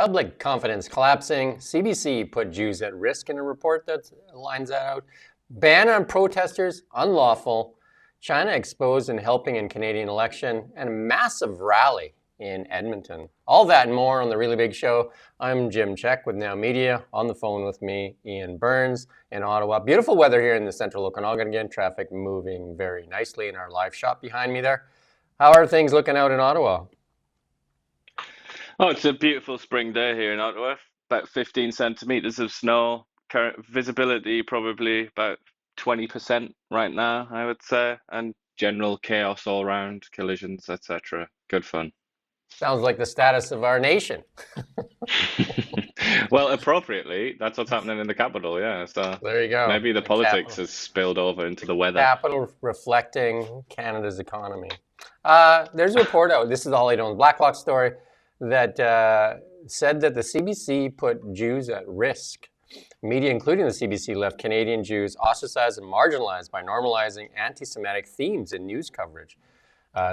Public confidence collapsing. CBC put Jews at risk in a report that lines that out. Ban on protesters, unlawful. China exposed in helping in Canadian election. And a massive rally in Edmonton. All that and more on The Really Big Show. I'm Jim Check with Now Media. On the phone with me, Ian Burns in Ottawa. Beautiful weather here in the central Okanagan again. Traffic moving very nicely in our live shop behind me there. How are things looking out in Ottawa? Oh, it's a beautiful spring day here in Ottawa. About 15 centimeters of snow. Current visibility probably about 20% right now, I would say. And general chaos all around, collisions, etc. Good fun. Sounds like the status of our nation. Well, appropriately, that's what's happening in the capital, yeah. So There you go. maybe the The politics capital. has spilled over into the weather. Capital reflecting Canada's economy. There's a report out. This is the Holly Jones Blacklock story that said that the CBC put Jews at risk. Media, including the CBC, left Canadian Jews ostracized and marginalized by normalizing anti-Semitic themes in news coverage,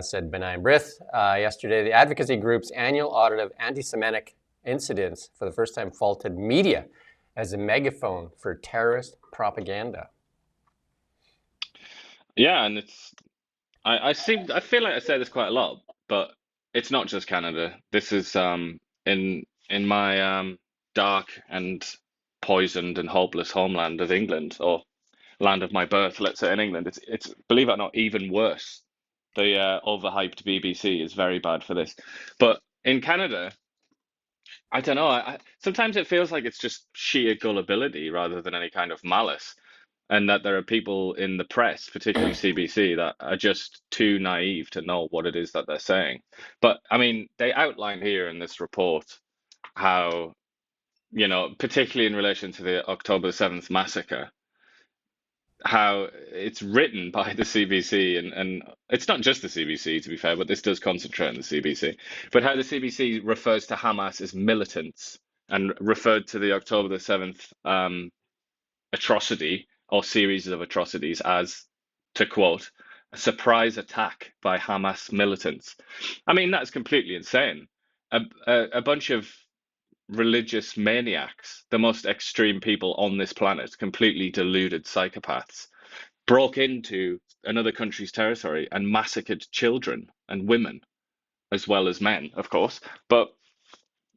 said Benign Brith. Yesterday, the advocacy group's annual audit of anti-Semitic incidents for the first time faulted media as a megaphone for terrorist propaganda. Yeah, and I feel like I say this quite a lot, but it's not just Canada. This is in my dark and poisoned and hopeless homeland of England, or land of my birth, let's say in England. It's believe it or not, even worse. The overhyped BBC is very bad for this. But in Canada, I don't know. Sometimes it feels like it's just sheer gullibility rather than any kind of malice, and that there are people in the press, particularly CBC, that are just too naive to know what it is that they're saying. But I mean, they outline here in this report how, particularly in relation to the October 7th massacre, how it's written by the CBC, and it's not just the CBC, to be fair, but this does concentrate on the CBC, but how the CBC refers to Hamas as militants and referred to the October the 7th atrocity or series of atrocities as, to quote, a surprise attack by Hamas militants. I mean, that's completely insane. A bunch of religious maniacs, the most extreme people on this planet, completely deluded psychopaths, broke into another country's territory and massacred children and women, as well as men, of course, but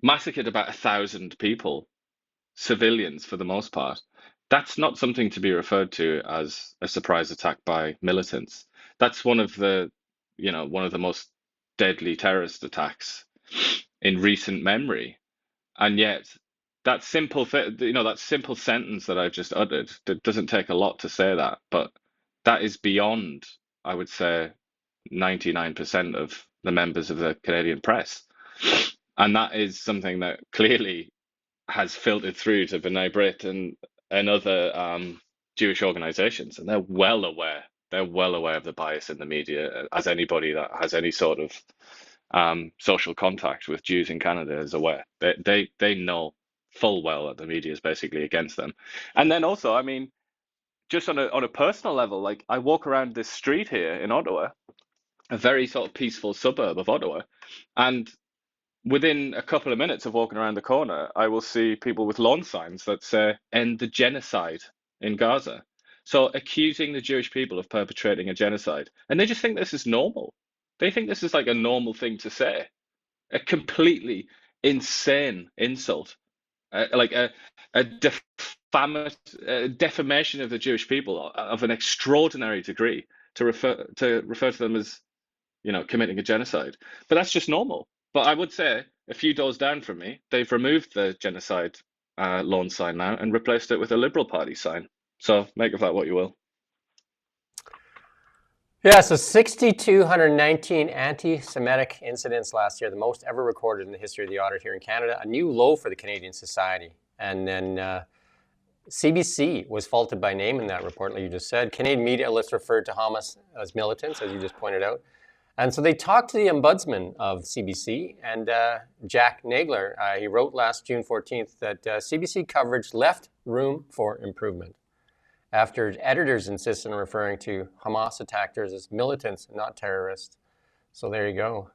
massacred about 1,000 people, civilians for the most part. That's not something to be referred to as a surprise attack by militants. That's one of the most deadly terrorist attacks in recent memory. And yet, that simple sentence that I've just uttered, that doesn't take a lot to say that, but that is beyond, I would say, 99% of the members of the Canadian press. And that is something that clearly has filtered through to B'nai B'rith and other Jewish organizations, and they're well aware. They're well aware of the bias in the media, as anybody that has any sort of social contact with Jews in Canada is aware. They know full well that the media is basically against them. And then also, I mean, just on a personal level, like I walk around this street here in Ottawa, a very sort of peaceful suburb of Ottawa, and within a couple of minutes of walking around the corner, I will see people with lawn signs that say "End the genocide in Gaza." So accusing the Jewish people of perpetrating a genocide, and they just think this is normal. They think this is like a normal thing to say. A completely insane insult, like a defamation of the Jewish people of an extraordinary degree to refer to them as, committing a genocide. But that's just normal. But I would say a few doors down from me, they've removed the genocide lawn sign now and replaced it with a Liberal Party sign. So make of that what you will. Yeah, so 6,219 anti-Semitic incidents last year, the most ever recorded in the history of the audit here in Canada, a new low for the Canadian society. And then CBC was faulted by name in that report, like you just said. Canadian media outlets referred to Hamas as militants, as you just pointed out. And so they talked to the ombudsman of CBC, and Jack Nagler. He wrote last June 14th that CBC coverage left room for improvement after editors insisted on referring to Hamas attackers as militants, not terrorists. So there you go.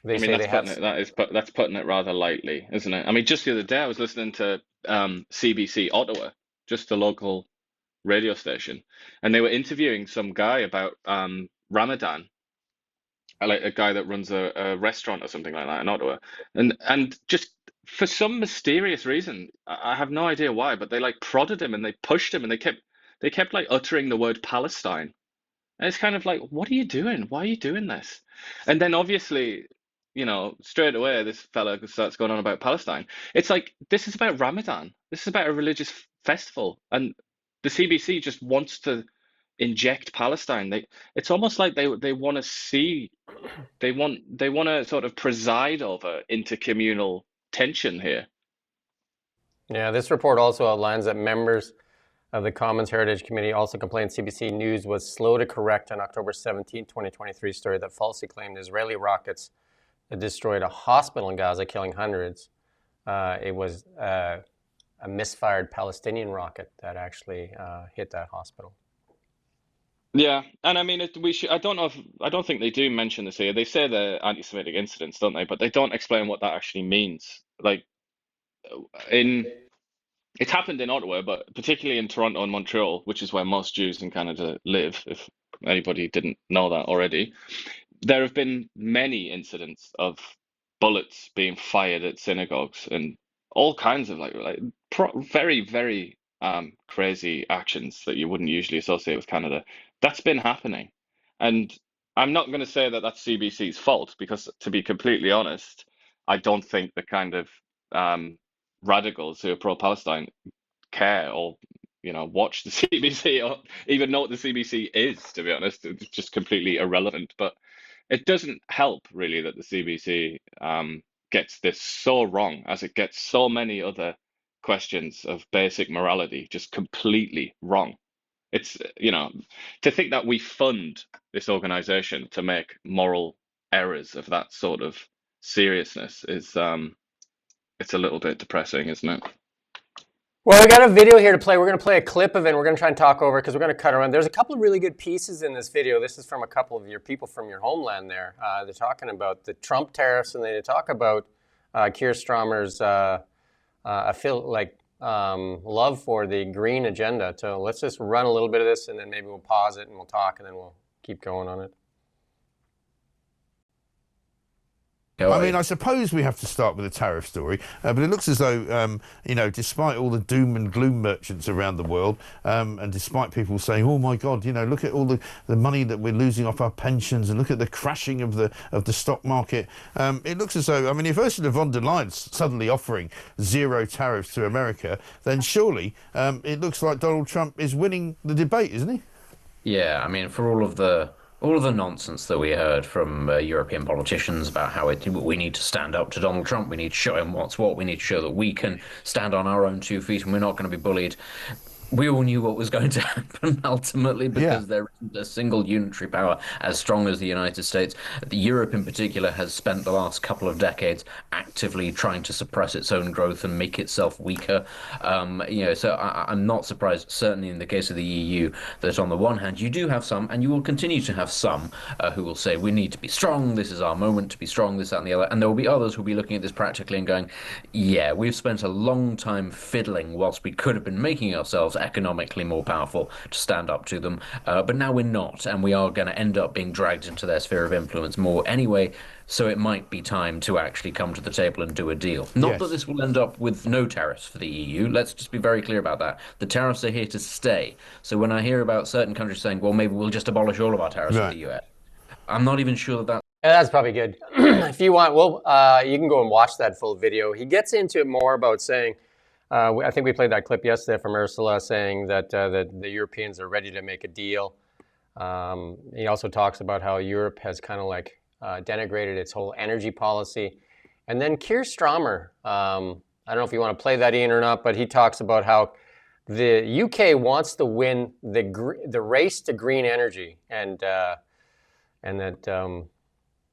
They I mean, say they have. that's putting it rather lightly, isn't it? I mean, just the other day I was listening to CBC Ottawa, just the local radio station, and they were interviewing some guy about Ramadan, like a guy that runs a restaurant or something like that in Ottawa, and just for some mysterious reason, I have no idea why, but they like prodded him and they pushed him and they kept like uttering the word Palestine. And it's kind of like, what are you doing? Why are you doing this? And then obviously, straight away, this fella starts going on about Palestine. It's like, this is about Ramadan. This is about a religious festival. And the CBC just wants to inject Palestine. It's almost like they want to see, they want to sort of preside over intercommunal tension here. Yeah, this report also outlines that members of the Commons Heritage Committee also complained CBC News was slow to correct an October 17, 2023 story that falsely claimed Israeli rockets had destroyed a hospital in Gaza, killing hundreds. It was a misfired Palestinian rocket that actually hit that hospital. Yeah, and I mean, I don't know I don't think they do mention this here. They say the anti-Semitic incidents, don't they? But they don't explain what that actually means. Like, in it's happened in Ottawa, but particularly in Toronto and Montreal, which is where most Jews in Canada live, if anybody didn't know that already. There have been many incidents of bullets being fired at synagogues and all kinds of very, very crazy actions that you wouldn't usually associate with Canada. That's been happening. And I'm not going to say that that's CBC's fault, because to be completely honest, I don't think the kind of radicals who are pro-Palestine care or watch the CBC or even know what the CBC is, to be honest. It's just completely irrelevant. But it doesn't help really that the CBC gets this so wrong, as it gets so many other questions of basic morality just completely wrong. It's, to think that we fund this organization to make moral errors of that sort of seriousness is it's a little bit depressing, isn't it? Well, we got a video here to play. We're going to play a clip of it. And we're going to try and talk over it because we're going to cut around. There's a couple of really good pieces in this video. This is from a couple of your people from your homeland there. They're talking about the Trump tariffs, and they talk about Keir Starmer's love for the green agenda. So let's just run a little bit of this, and then maybe we'll pause it and we'll talk, and then we'll keep going on it. I mean, I suppose we have to start with the tariff story, but it looks as though, despite all the doom and gloom merchants around the world, and despite people saying, "Oh my God, look at all the money that we're losing off our pensions, and look at the crashing of the stock market," it looks as though, I mean, if Ursula von der Leyen's suddenly offering zero tariffs to America, then surely it looks like Donald Trump is winning the debate, isn't he? Yeah, I mean, for all of the nonsense that we heard from European politicians about how we need to stand up to Donald Trump, we need to show him what's what, we need to show that we can stand on our own 2 feet and we're not going to be bullied. We all knew what was going to happen ultimately, because there isn't a single unitary power as strong as the United States. Europe in particular has spent the last couple of decades actively trying to suppress its own growth and make itself weaker. So I'm not surprised, certainly in the case of the EU, that on the one hand you do have some, and you will continue to have some, who will say we need to be strong, this is our moment to be strong, this, that and the other. And there will be others who will be looking at this practically and going, yeah, we've spent a long time fiddling whilst we could have been making ourselves economically more powerful to stand up to them, but now we're not, and we are going to end up being dragged into their sphere of influence more anyway, so it might be time to actually come to the table and do a deal. Not that this will end up with no tariffs for the EU, let's just be very clear about that. The tariffs are here to stay, so when I hear about certain countries saying, well, maybe we'll just abolish all of our tariffs for the US, I'm not even sure that Yeah, that's probably good. If you want, you can go and watch that full video. He gets into it more about saying, I think we played that clip yesterday from Ursula saying that the Europeans are ready to make a deal. He also talks about how Europe has kind of like denigrated its whole energy policy. And then Keir Starmer, I don't know if you want to play that in or not, but he talks about how the UK wants to win the race to green energy, and that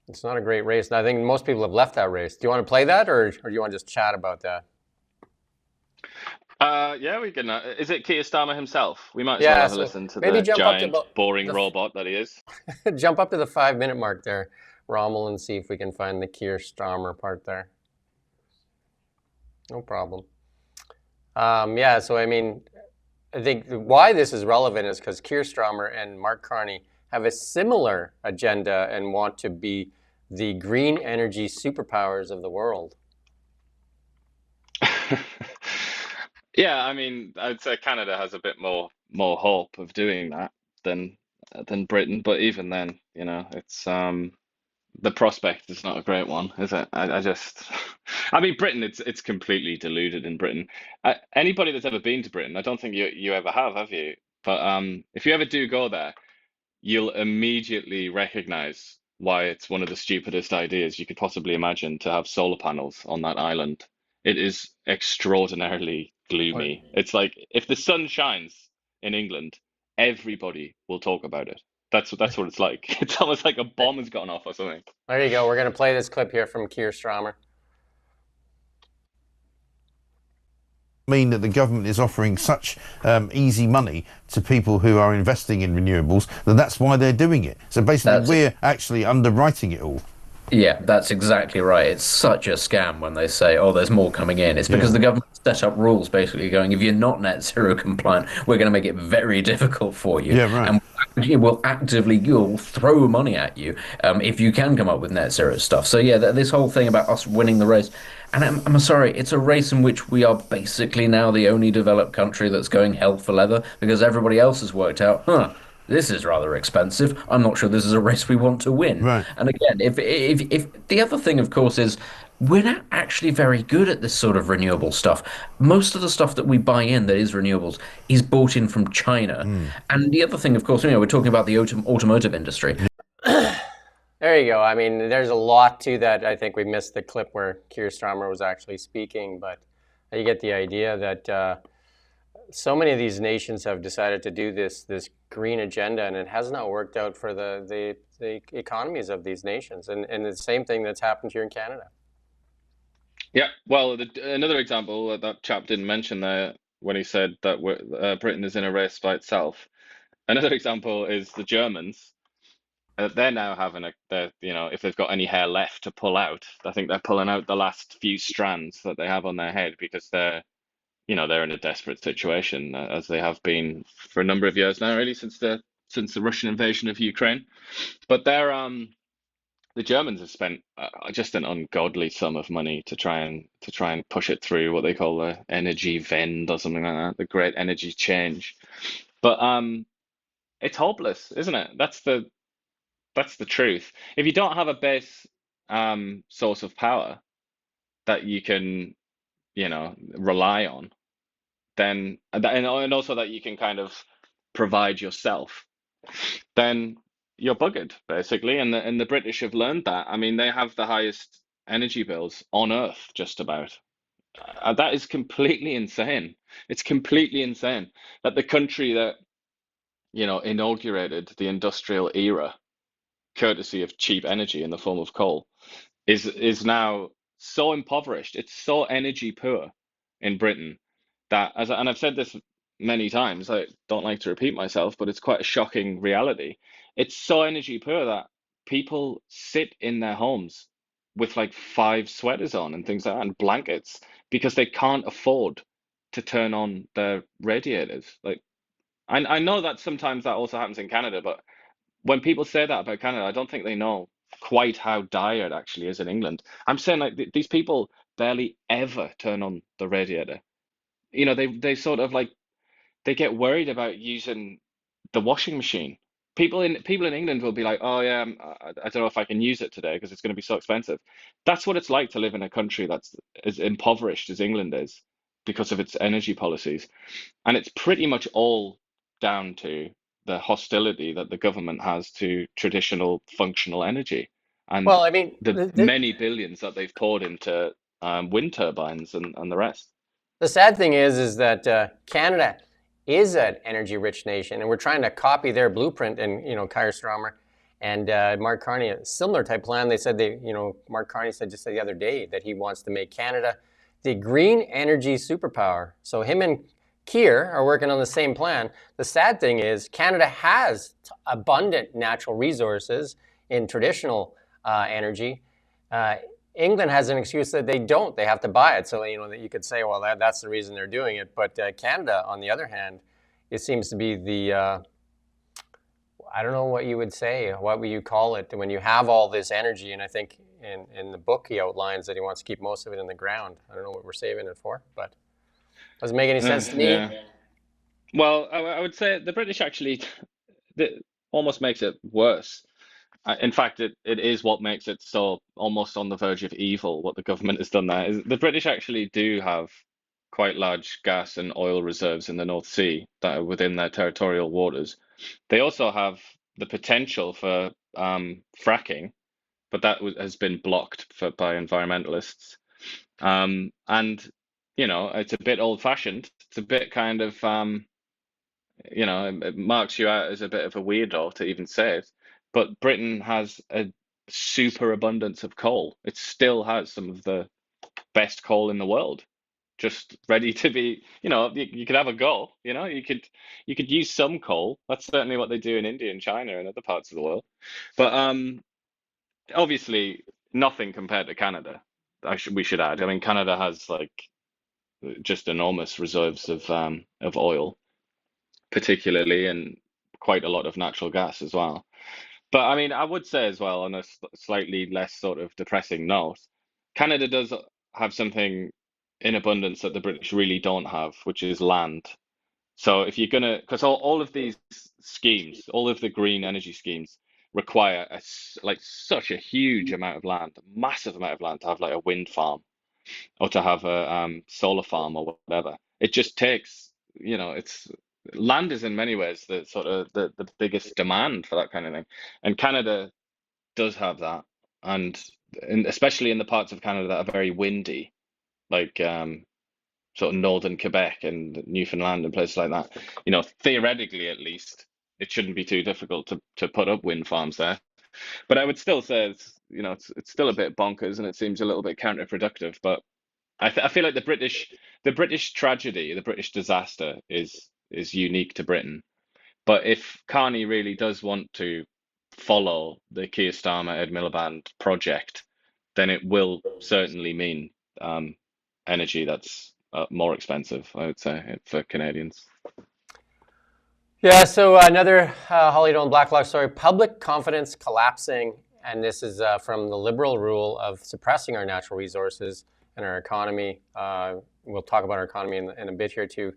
it's not a great race. And I think most people have left that race. Do you want to play that, or do you want to just chat about that? Yeah, we can. Is it Keir Starmer himself? We might as well have a listen to the giant, boring robot that he is. Jump up to the 5-minute mark there. Rommel and see if we can find the Keir Starmer part there. No problem. Yeah, so I mean, I think why this is relevant is because Keir Starmer and Mark Carney have a similar agenda and want to be the green energy superpowers of the world. Yeah, I mean, I'd say Canada has a bit more hope of doing that than Britain, but even then, you know, it's the prospect is not a great one, is it? I just, I mean, Britain, it's completely deluded in Britain. Anybody that's ever been to Britain, I don't think you ever have you? But if you ever do go there, you'll immediately recognize why it's one of the stupidest ideas you could possibly imagine to have solar panels on that island. It is extraordinarily gloomy. It's like if the sun shines in England, everybody will talk about it. That's what it's like. It's almost like a bomb has gone off or something. There you go. We're going to play this clip here from Keir Starmer. Mean that the government is offering such easy money to people who are investing in renewables that's why they're doing it. So basically, we're actually underwriting it all. Yeah, that's exactly right. It's such a scam when they say, oh, there's more coming in. It's because the government set up rules basically going, if you're not net zero compliant, we're going to make it very difficult for you. Yeah, right. And you'll throw money at you if you can come up with net zero stuff. So yeah, this whole thing about us winning the race, and I'm sorry, it's a race in which we are basically now the only developed country that's going hell for leather because everybody else has worked out, this is rather expensive. I'm not sure this is a race we want to win. Right. And again, if the other thing, of course, is we're not actually very good at this sort of renewable stuff. Most of the stuff that we buy in that is renewables is bought in from China. And the other thing, of course, we're talking about the automotive industry. There you go. I mean, there's a lot to that. I think we missed the clip where Keir Starmer was actually speaking, but you get the idea that so many of these nations have decided to do this green agenda, and it has not worked out for the economies of these nations. And the same thing that's happened here in Canada. Yeah, well, another example that chap didn't mention there when he said that Britain is in a race by itself. Another example is the Germans. They're now having if they've got any hair left to pull out, I think they're pulling out the last few strands that they have on their head because they're in a desperate situation, as they have been for a number of years now, really since the Russian invasion of Ukraine. But the Germans have spent just an ungodly sum of money to try and push it through what they call the Energiewende or something like that, the Great Energy Change. But it's hopeless, isn't it? That's the truth. If you don't have a base source of power that you can, rely on, then and also that you can kind of provide yourself, then you're buggered basically. And the British have learned that. I mean, they have the highest energy bills on earth, just about. That is completely insane. It's completely insane that the country that inaugurated the industrial era, courtesy of cheap energy in the form of coal, is now so impoverished. It's so energy poor in Britain that, and I've said this many times, I don't like to repeat myself, but it's quite a shocking reality. It's so energy poor that people sit in their homes with like 5 sweaters on and things like that and blankets because they can't afford to turn on their radiators. Like, I know that sometimes that also happens in Canada, but when people say that about Canada, I don't think they know quite how dire it actually is in England. I'm saying like these people barely ever turn on the radiator. They sort of like they get worried about using the washing machine. People in England will be like, oh yeah, I don't know if I can use it today because it's going to be so expensive. That's what it's like to live in a country that's as impoverished as England is because of its energy policies, and it's pretty much all down to the hostility that the government has to traditional functional energy and Well, I mean, the many billions that they've poured into wind turbines and the rest. the sad thing is that Canada is an energy-rich nation, and we're trying to copy their blueprint. And Keir Starmer and Mark Carney, a similar type plan. They said Mark Carney said just the other day that he wants to make Canada the green energy superpower. So him and Keir are working on the same plan. The sad thing is Canada has abundant natural resources in traditional energy. England has an excuse that they don't. They have to buy it. So, that you could say, well, that's the reason they're doing it. But Canada, on the other hand, it seems to be the, I don't know what you would say. What would you call it when you have all this energy? And I think in the book he outlines that he wants to keep most of it in the ground. I don't know what we're saving it for, but doesn't make any sense to me. Yeah. Well, I would say the British actually almost makes it worse. In fact, it is what makes it so almost on the verge of evil, what the government has done there. Is the British actually do have quite large gas and oil reserves in the North Sea that are within their territorial waters. They also have the potential for fracking, but that has been blocked by environmentalists. And, it's a bit old-fashioned. It's a bit kind of, it marks you out as a bit of a weirdo to even say it. But Britain has a super abundance of coal. It still has some of the best coal in the world, just ready to be, you could have a go, you could use some coal. That's certainly what they do in India and China and other parts of the world. But obviously nothing compared to Canada. We should add. I mean, Canada has like just enormous reserves of oil, particularly, and quite a lot of natural gas as well. But I mean, I would say as well, on a slightly less sort of depressing note, Canada does have something in abundance that the British really don't have, which is land. So if you're gonna, because all of these schemes, all of the green energy schemes require such a huge amount of land, a massive amount of land to have like a wind farm or to have a solar farm or whatever. It just takes, it's land is in many ways the sort of the biggest demand for that kind of thing. And Canada does have that. And especially in the parts of Canada that are very windy, like sort of northern Quebec and Newfoundland and places like that, theoretically at least, it shouldn't be too difficult to put up wind farms there. But I would still say it's still a bit bonkers and it seems a little bit counterproductive. But I feel like the British tragedy, the British disaster is unique to Britain. But if Carney really does want to follow the Keir Starmer Ed Miliband project, then it will certainly mean energy that's more expensive, I would say, for Canadians. Yeah, so another Holly Dolan Blacklock story, public confidence collapsing. And this is from the Liberal rule of suppressing our natural resources and our economy. We'll talk about our economy in a bit here too.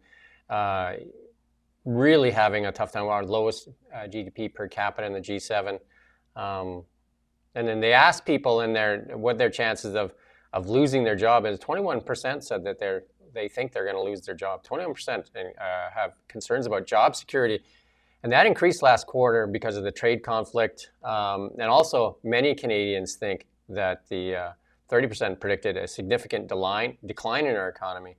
Really having a tough time. Our lowest GDP per capita in the G7. And then they asked people what their chances of losing their job is. 21% said that they think they're going to lose their job. 21% have concerns about job security. And that increased last quarter because of the trade conflict. And also many Canadians think that the 30% predicted a significant decline in our economy.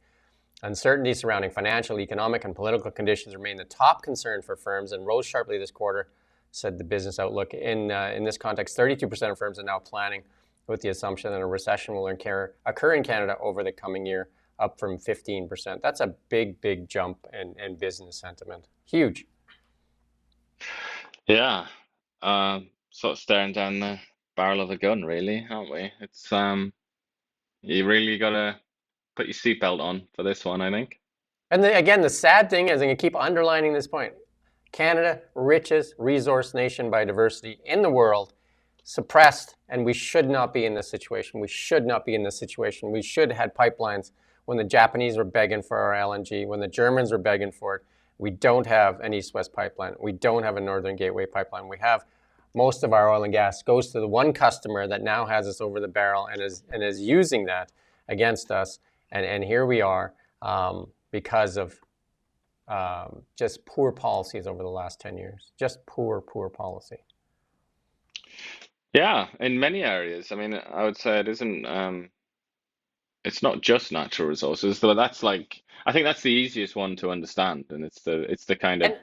Uncertainty surrounding financial, economic, and political conditions remain the top concern for firms and rose sharply this quarter, said the Business Outlook. In this context, 32% of firms are now planning with the assumption that a recession will occur in Canada over the coming year, up from 15%. That's a big, big jump in business sentiment. Huge. Yeah. Sort of staring down the barrel of a gun, really, aren't we? It's you really got to put your seatbelt on for this one, I think. And again, the sad thing is, I'm going to keep underlining this point, Canada, richest resource nation by diversity in the world, suppressed, and we should not be in this situation. We should not be in this situation. We should have had pipelines when the Japanese were begging for our LNG, when the Germans were begging for it. We don't have an East-West pipeline. We don't have a Northern Gateway pipeline. We have most of our oil and gas goes to the one customer that now has us over the barrel and is using that against us. And here we are because of just poor policies over the last 10 years. Just poor policy. Yeah, in many areas. I mean, I would say it isn't. It's not just natural resources, though. That's like, I think that's the easiest one to understand, and it's the kind of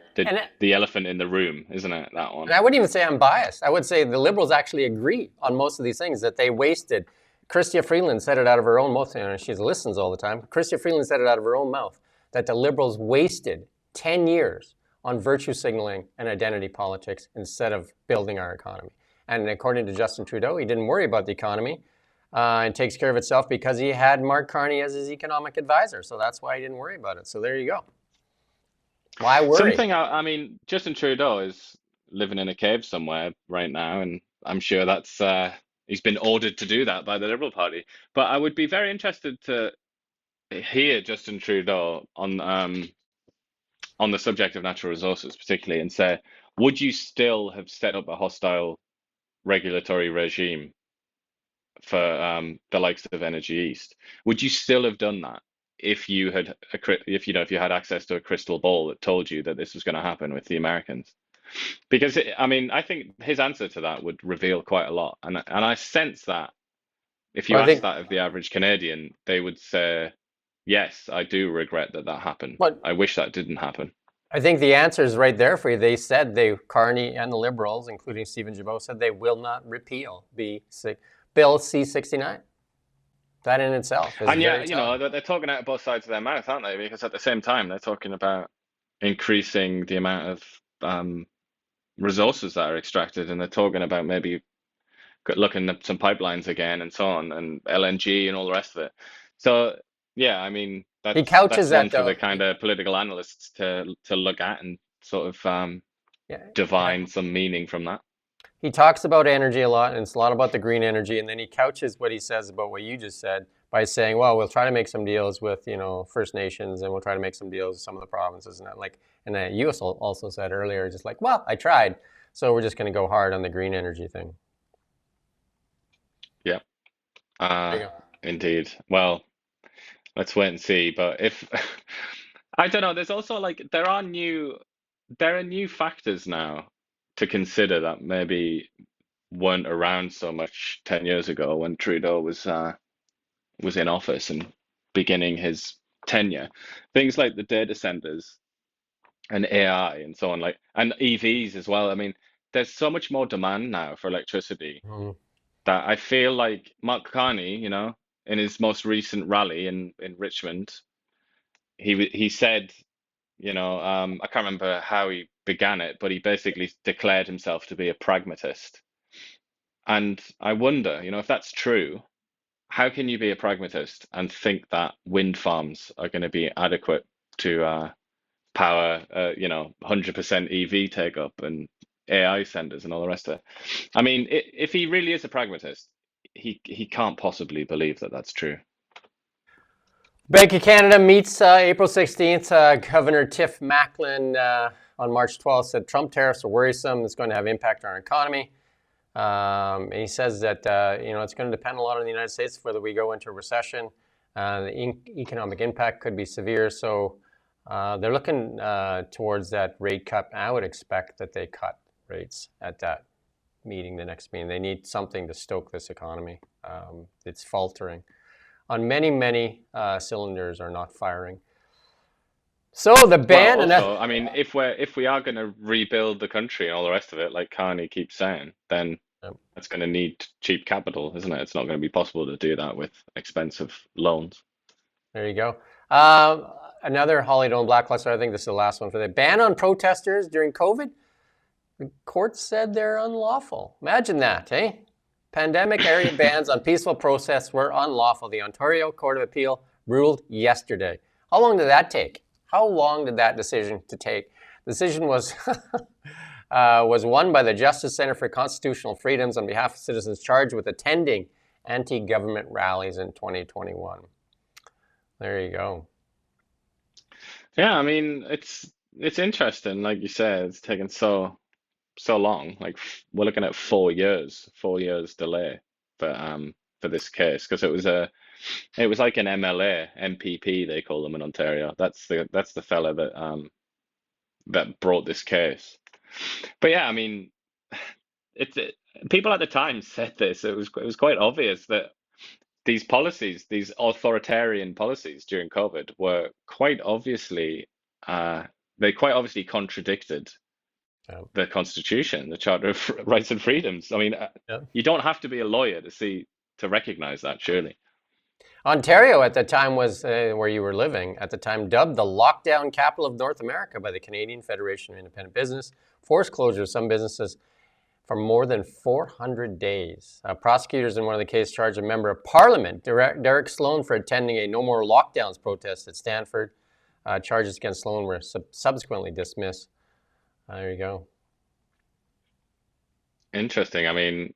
the elephant in the room, isn't it? That one. And I wouldn't even say I'm biased. I would say the Liberals actually agree on most of these things, that they wasted. Chrystia Freeland said it out of her own mouth, and she listens all the time. Chrystia Freeland said it out of her own mouth, that the Liberals wasted 10 years on virtue signaling and identity politics instead of building our economy. And according to Justin Trudeau, he didn't worry about the economy and takes care of itself because he had Mark Carney as his economic advisor. So that's why he didn't worry about it. So there you go. Why worry? Something, I mean, Justin Trudeau is living in a cave somewhere right now, and I'm sure that's he's been ordered to do that by the Liberal Party. But I would be very interested to hear Justin Trudeau on the subject of natural resources, particularly, and say, would you still have set up a hostile regulatory regime for the likes of Energy East? Would you still have done that if you had if you had access to a crystal ball that told you that this was going to happen with the Americans? Because I mean, I think his answer to that would reveal quite a lot, and I sense that if you ask that of the average Canadian, they would say, yes, I do regret that happened. But I wish that didn't happen. I think the answer is right there for you. They said Carney and the Liberals, including Stephen Gibault, said they will not repeal Bill C-69. That in itself is and very telling. they're talking out of both sides of their mouth, aren't they? Because at the same time, they're talking about increasing the amount of resources that are extracted, and they're talking about maybe looking at some pipelines again and so on, and LNG and all the rest of it. So yeah, I mean, He couches that's one that for though. the kind of political analysts to look at and sort of divine some meaning from that. He talks about energy a lot, and it's a lot about the green energy, and then he couches what he says about what you just said by saying, well, we'll try to make some deals with, First Nations, and we'll try to make some deals with some of the provinces, and that, and you also said earlier, just like, well, I tried, so we're just going to go hard on the green energy thing. Yeah, There you go. indeed. Well, let's wait and see. But if I don't know, there's also there are new factors now to consider that maybe weren't around so much 10 years ago when Trudeau was in office and beginning his tenure. Things like the data centers and AI and so on, and EVs as well. I mean, there's so much more demand now for electricity that I feel like Mark Carney, in his most recent rally in Richmond, he said, I can't remember how he began it, but he basically declared himself to be a pragmatist. And I wonder, if that's true, how can you be a pragmatist and think that wind farms are going to be adequate to power, 100% EV take up and AI centers and all the rest of it? I mean, if he really is a pragmatist, he can't possibly believe that that's true. Bank of Canada meets April 16th. Governor Tiff Macklin on March 12th said Trump tariffs are worrisome. It's going to have impact on our economy. And he says that it's going to depend a lot on the United States whether we go into a recession. The economic impact could be severe. So they're looking towards that rate cut. I would expect that they cut rates at that meeting, the next meeting. They need something to stoke this economy. It's faltering. On many cylinders are not firing. So the ban. Well, also, I mean, if we are going to rebuild the country and all the rest of it, like Carney keeps saying, then it's going to need cheap capital, isn't it? It's not going to be possible to do that with expensive loans. There you go. Another Holly Doan Blackluster. I think this is the last one for the ban on protesters during COVID. The court said they're unlawful. Imagine that, eh? Pandemic area bans on peaceful protests were unlawful. The Ontario Court of Appeal ruled yesterday. How long did that take? How long did that decision to take? The decision was was won by the Justice Center for Constitutional Freedoms on behalf of citizens charged with attending anti-government rallies in 2021. There you go. Yeah, I mean, it's interesting. Like you said, it's taken so long. Like we're looking at 4 years delay for this case, because it was like an MLA, MPP they call them in Ontario. That's the fella that brought this case. But yeah, I mean, people at the time said this. It was quite obvious that these policies, these authoritarian policies during COVID, were quite obviously contradicted the Constitution, the Charter of Rights and Freedoms. I mean, you don't have to be a lawyer to recognize that, surely. Ontario at the time was where you were living at the time, dubbed the lockdown capital of North America by the Canadian Federation of Independent Business. Forced closure of some businesses for more than 400 days. Prosecutors in one of the cases charged a member of Parliament, Derek Sloan, for attending a No More Lockdowns protest at Stanford. Charges against Sloan were subsequently dismissed. There you go. Interesting. I mean,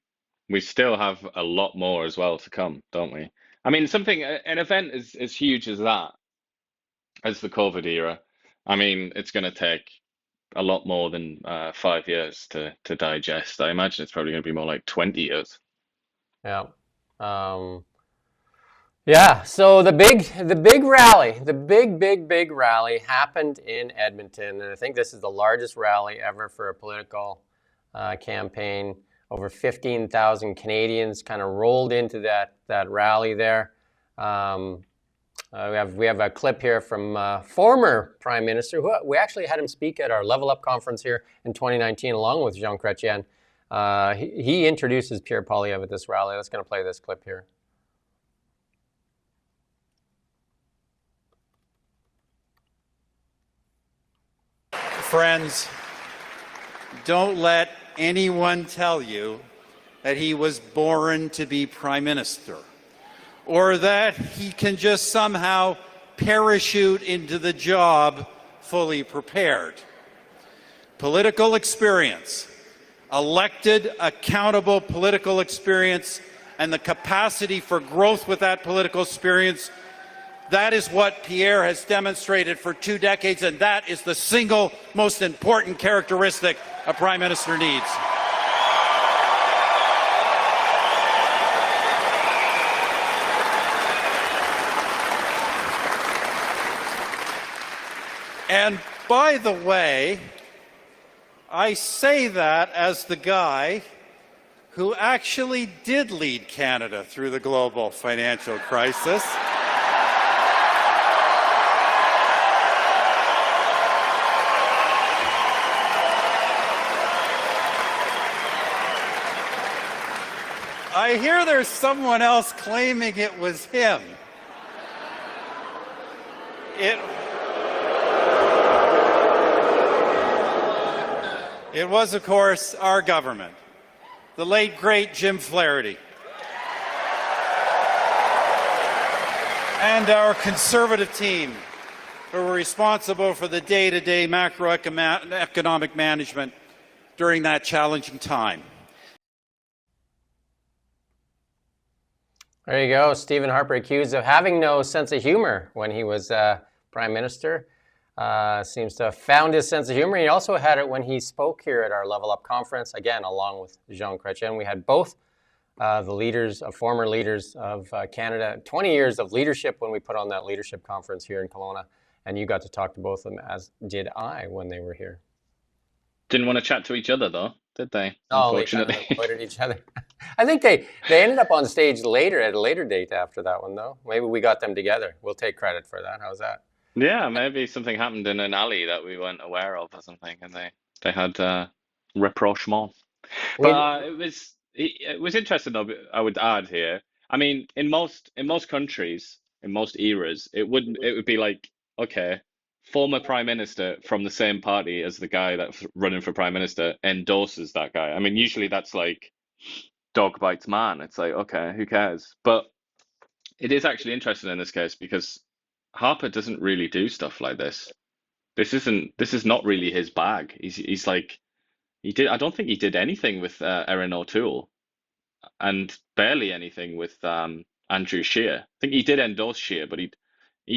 we still have a lot more as well to come, don't we? I mean, an event as huge as that, as the COVID era, I mean, it's going to take a lot more than 5 years to digest. I imagine it's probably going to be more like 20 years. Yeah. Yeah, so the big rally, the big rally happened in Edmonton, and I think this is the largest rally ever for a political campaign. Over 15,000 Canadians kind of rolled into that rally there. We have a clip here from former Prime Minister, who we actually had him speak at our Level Up conference here in 2019, along with Jean Chrétien. He introduces Pierre Poilievre at this rally. Let's going to play this clip here. Friends, don't let anyone tell you that he was born to be Prime Minister, or that he can just somehow parachute into the job fully prepared. Political experience, elected, accountable political experience, and the capacity for growth with that political experience, that is what Pierre has demonstrated for 2 decades, and that is the single most important characteristic a Prime Minister needs. And by the way, I say that as the guy who actually did lead Canada through the global financial crisis. I hear there's someone else claiming it was him. It was, of course, our government, the late, great Jim Flaherty, and our Conservative team who were responsible for the day-to-day macroeconomic management during that challenging time. There you go. Stephen Harper accused of having no sense of humor when he was Prime Minister. Seems to have found his sense of humor. He also had it when he spoke here at our Level Up conference, again, along with Jean Chrétien. We had both the leaders, former leaders of Canada, 20 years of leadership when we put on that leadership conference here in Kelowna. And you got to talk to both of them, as did I when they were here. Didn't want to chat to each other, though, did they? Oh, Unfortunately. they avoided each other. I think they ended up on stage at a later date after that one, though. Maybe we got them together. We'll take credit for that. How's that? Yeah, maybe something happened in an alley that we weren't aware of or something, and they had rapprochement. But it was interesting, though. I would add here. I mean, in most countries, in most eras, it would be like, okay, former Prime Minister from the same party as the guy that's running for Prime Minister endorses that guy. I mean, usually that's like dog bites man. It's like, okay, who cares? But it is actually interesting in this case because Harper doesn't really do stuff like this. This is not really his bag. He's like, I don't think he did anything with Erin O'Toole, and barely anything with Andrew Scheer. I think he did endorse Scheer, but he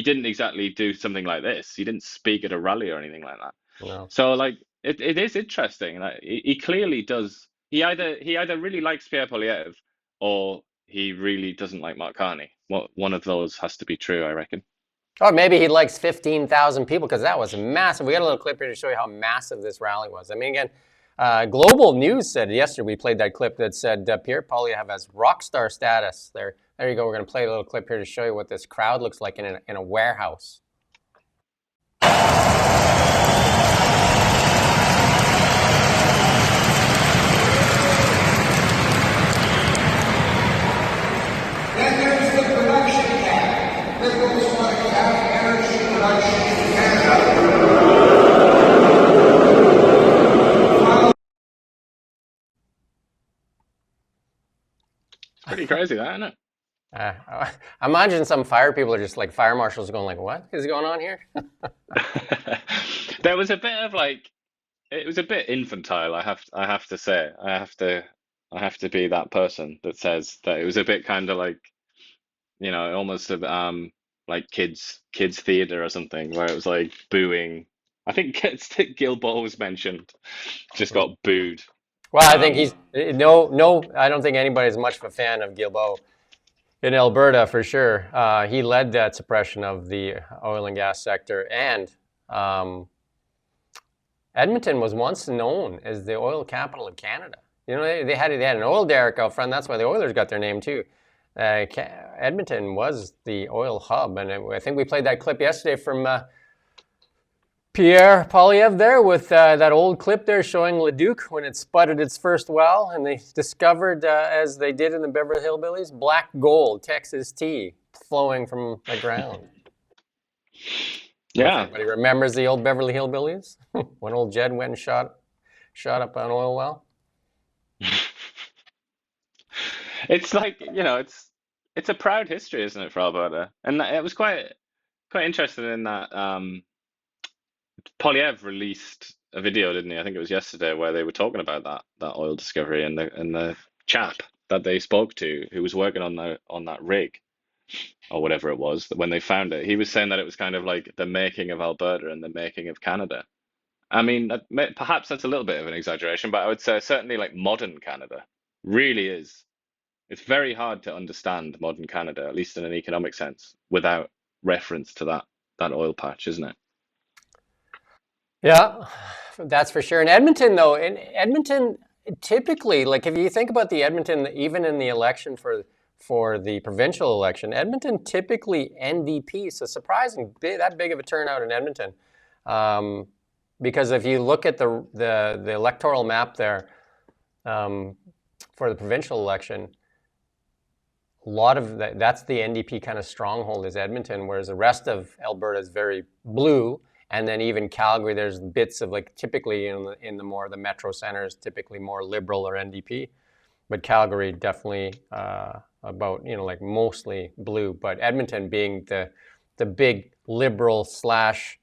didn't exactly do something like this. He didn't speak at a rally or anything like that. No. So like it is interesting. Like, he clearly does. He either really likes Pierre Poilievre or he really doesn't like Mark Carney. One of those has to be true, I reckon. Or maybe he likes 15,000 people, because that was massive. We got a little clip here to show you how massive this rally was. I mean, again, Global News said yesterday, we played that clip that said Pierre Poilievre has rock star status. There you go. We're going to play a little clip here to show you what this crowd looks like in a warehouse. Then there's the production camp. Liberals want to cap energy production in Canada. Pretty crazy, that, isn't it? I imagine some fire people are just like fire marshals going like, what is going on here? There was a bit of like, it was a bit infantile. I have to say, I have to be that person that says that it was a bit kind of like, almost like kids theater or something, where it was like booing. I think Gilbo was mentioned, just got booed. Well, I think he's no. I don't think anybody's much of a fan of Guilbeault in Alberta for sure. He led that suppression of the oil and gas sector, and Edmonton was once known as the oil capital of Canada. They had an oil derrick out front. That's why the Oilers got their name too. Edmonton was the oil hub, and I think we played that clip yesterday from Pierre Poilievre there with that old clip there showing Leduc when it spudded its first well, and they discovered, as they did in the Beverly Hillbillies, black gold, Texas tea, flowing from the ground. Yeah. Everybody remembers the old Beverly Hillbillies when old Jed went and shot up an oil well. It's like, it's a proud history, isn't it, for Alberta? And it was quite interested in that. Poilievre released a video, didn't he? I think it was yesterday, where they were talking about that oil discovery, and the chap that they spoke to, who was working on that rig or whatever it was, when they found it, he was saying that it was kind of like the making of Alberta and the making of Canada. I mean, perhaps that's a little bit of an exaggeration, but I would say certainly like modern Canada really is. It's very hard to understand modern Canada, at least in an economic sense, without reference to that oil patch, isn't it? Yeah, that's for sure. In Edmonton, though, typically, like if you think about the Edmonton, even in the election for the provincial election, Edmonton typically NDP. So surprising, that big of a turnout in Edmonton. Because if you look at the electoral map there for the provincial election, a lot of that's the NDP kind of stronghold is Edmonton, whereas the rest of Alberta is very blue. And then even Calgary, there's bits of like typically in the metro centers, typically more liberal or NDP. But Calgary definitely about, like mostly blue. But Edmonton being the big liberal slash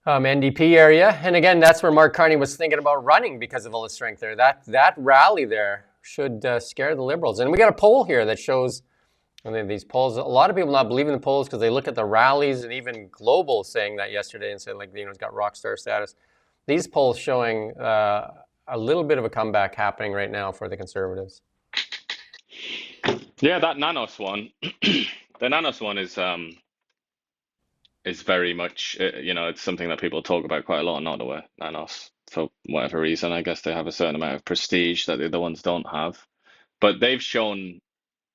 NDP area. And again, that's where Mark Carney was thinking about running because of all the strength there. That rally there should scare the Liberals. And we got a poll here that shows, and then these polls, a lot of people not believing the polls because they look at the rallies, and even Global saying that yesterday and said like, it's got rock star status. These polls showing a little bit of a comeback happening right now for the Conservatives. Yeah, that Nanos one, the Nanos one is very much, it's something that people talk about quite a lot in Ottawa, Nanos, for whatever reason. I guess they have a certain amount of prestige that the other ones don't have. But they've shown,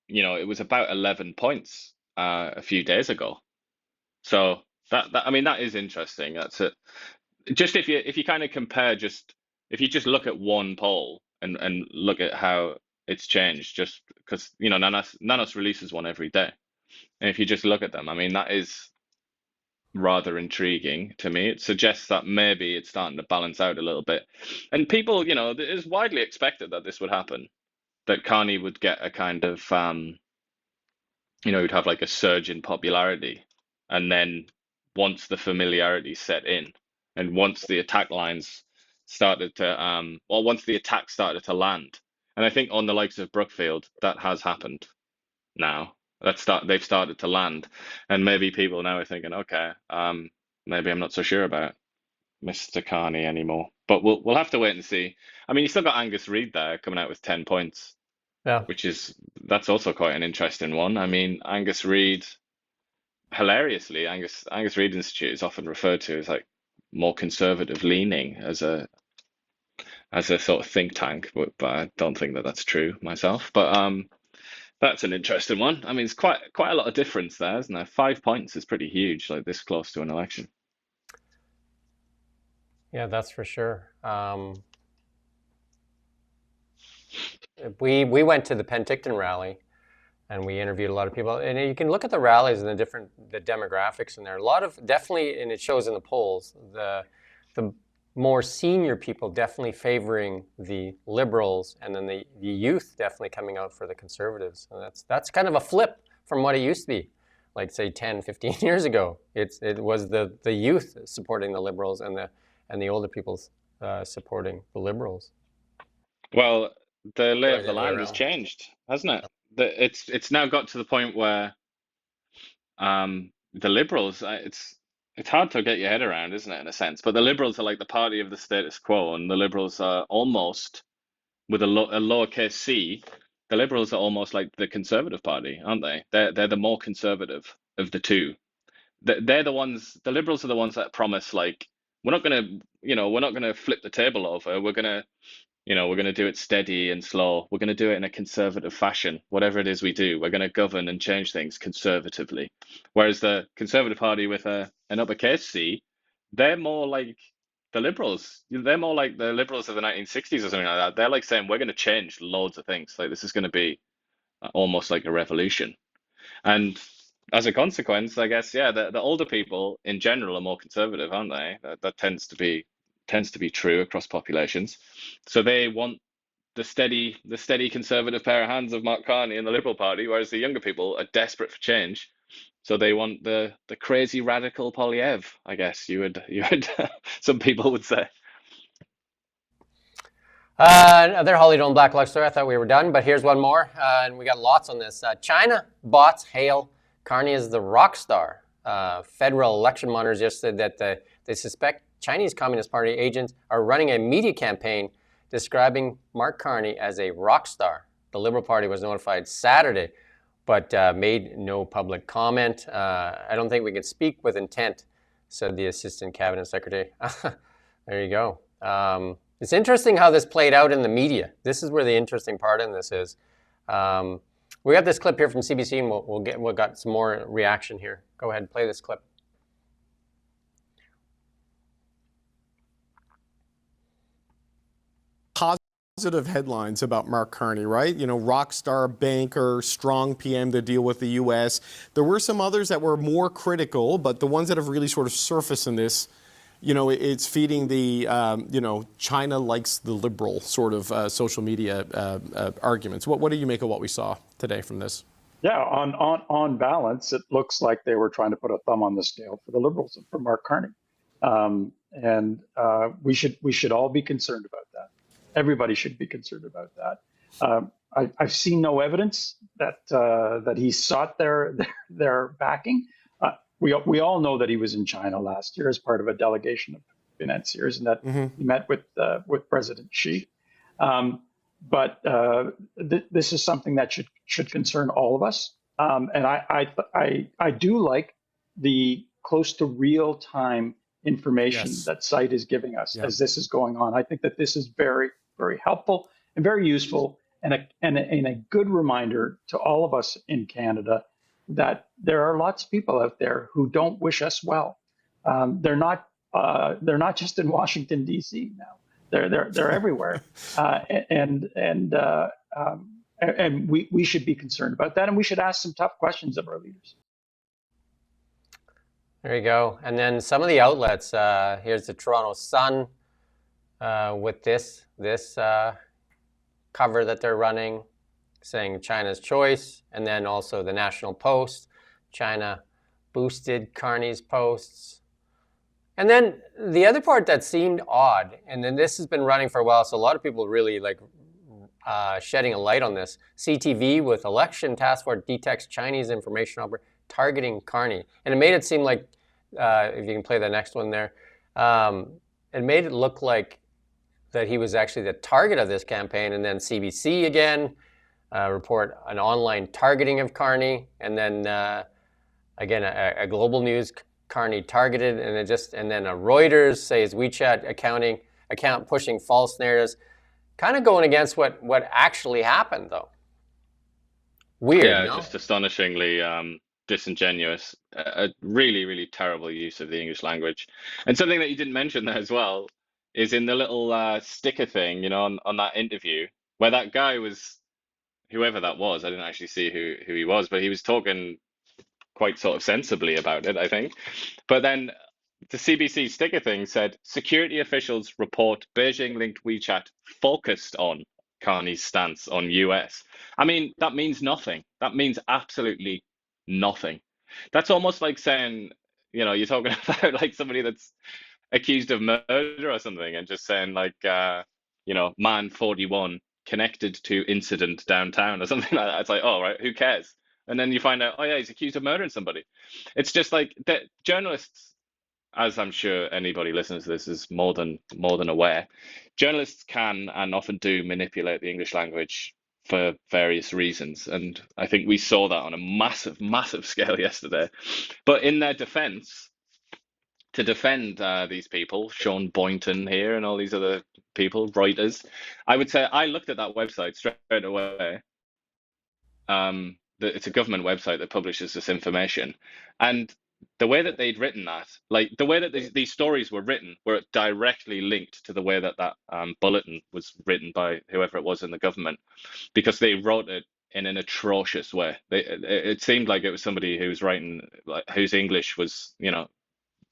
it was about 11 points a few days ago. So that is interesting. That's it. Just if you kind of compare, if you just look at one poll and look at how it's changed, just because, Nanos releases one every day. And if you just look at them, that is rather intriguing to me. It suggests that maybe it's starting to balance out a little bit. And people, it is widely expected that this would happen, that Carney would get a kind of, he'd have like a surge in popularity. And then once the familiarity set in, and once the attack lines started to, once the attack started to land, and I think on the likes of Brookfield, that has happened now. They've started to land, and maybe people now are thinking, okay, maybe I'm not so sure about Mr. Carney anymore. But we'll have to wait and see. You still got Angus Reid there coming out with 10 points, yeah, that's also quite an interesting one. Angus Reid, hilariously, Angus Reid Institute is often referred to as like more conservative leaning as a sort of think tank, but I don't think that that's true myself. But that's an interesting one. It's quite a lot of difference there, isn't there? 5 points is pretty huge, like this close to an election. Yeah, that's for sure. We went to the Penticton rally, and we interviewed a lot of people. And you can look at the rallies and the demographics in there. A lot of definitely, and it shows in the polls, the more senior people definitely favoring the Liberals, and then the youth definitely coming out for the Conservatives. And that's kind of a flip from what it used to be, like say 10, 15 years ago. It was the youth supporting the Liberals and the older people supporting the Liberals. Well, the lay Or of the the other way land has around. changed, hasn't it? It's now got to the point where the Liberals, it's hard to get your head around, isn't it, in a sense? But the Liberals are like the party of the status quo, and the Liberals are almost, with a lowercase c, the Liberals are almost like the Conservative Party, aren't they? They're the more conservative of the two. They're the ones. The Liberals are the ones that promise, like, we're not gonna flip the table over. We're going to do it steady and slow. We're going to do it in a conservative fashion. Whatever it is we do, we're going to govern and change things conservatively. Whereas the Conservative Party with an uppercase C, they're more like the Liberals. They're more like the Liberals of the 1960s or something like that. They're like saying, we're going to change loads of things. Like, this is going to be almost like a revolution. And as a consequence, I guess, yeah, the older people in general are more conservative, aren't they? That tends to be true across populations. So they want the steady conservative pair of hands of Mark Carney and the Liberal Party, whereas the younger people are desperate for change. So they want the crazy radical Poilievre, I guess you would some people would say. Another Holly Dome Black Luck story. I thought we were done, but here's one more, and we got lots on this. China bots hail Carney as the rock star. Federal election monitors just said that they suspect Chinese Communist Party agents are running a media campaign describing Mark Carney as a rock star. The Liberal Party was notified Saturday, but made no public comment. I don't think we can speak with intent, said the Assistant Cabinet Secretary. There you go. It's interesting how this played out in the media. This is where the interesting part in this is. We got this clip here from CBC, and we'll got some more reaction here. Go ahead, play this clip. Positive headlines about Mark Carney, right? Rock star banker, strong PM to deal with the U.S. There were some others that were more critical, but the ones that have really sort of surfaced in this, it's feeding the, China likes the liberal sort of social media arguments. What do you make of what we saw today from this? Yeah, on balance, it looks like they were trying to put a thumb on the scale for the Liberals and for Mark Carney, and we should all be concerned about that. Everybody should be concerned about that. I've seen no evidence that he sought their backing. We all know that he was in China last year as part of a delegation of financiers, and that he met with President Xi. But this is something that should concern all of us. And I do like the close to real time information that site is giving us as this is going on. I think that this is very, very helpful and very useful, and a good reminder to all of us in Canada that there are lots of people out there who don't wish us well. They're not just in Washington D.C. now. They're everywhere, and we should be concerned about that, and we should ask some tough questions of our leaders. There you go. And then some of the outlets. Here's the Toronto Sun with this cover that they're running, saying China's choice, and then also the National Post. China boosted Carney's posts. And then the other part that seemed odd, and then this has been running for a while, so a lot of people really like shedding a light on this. CTV with election task force detects Chinese information targeting Carney. And it made it seem like, if you can play the next one there, it made it look like that he was actually the target of this campaign. And then CBC again report an online targeting of Carney. And then again, a Global News Carney targeted, and then a Reuters says WeChat account pushing false narratives, kind of going against what actually happened though. Weird. Yeah, no? just astonishingly disingenuous. A really, really terrible use of the English language. And something that you didn't mention there as well is in the little sticker thing, on that interview where that guy was, whoever that was, I didn't actually see who he was, but he was talking quite sort of sensibly about it, I think. But then the CBC sticker thing said security officials report Beijing-linked WeChat focused on Carney's stance on US. I mean, that means nothing. That means absolutely nothing. That's almost like saying, you're talking about like somebody that's accused of murder or something, and just saying like, man 41 connected to incident downtown or something like that. It's like, oh, right, who cares? And then you find out, oh yeah, he's accused of murdering somebody. It's just like that journalists, as I'm sure anybody listening to this is more than aware, journalists can and often do manipulate the English language for various reasons, and I think we saw that on a massive scale yesterday. But in their defense, to defend these people, Sean Boynton here and all these other people, writers, I would say I looked at that website straight away. It's a government website that publishes this information, and the way that they'd written that, like the way that these stories were written, were directly linked to the way that bulletin was written by whoever it was in the government, because they wrote it in an atrocious way. It seemed like it was somebody who was writing, like, whose English was,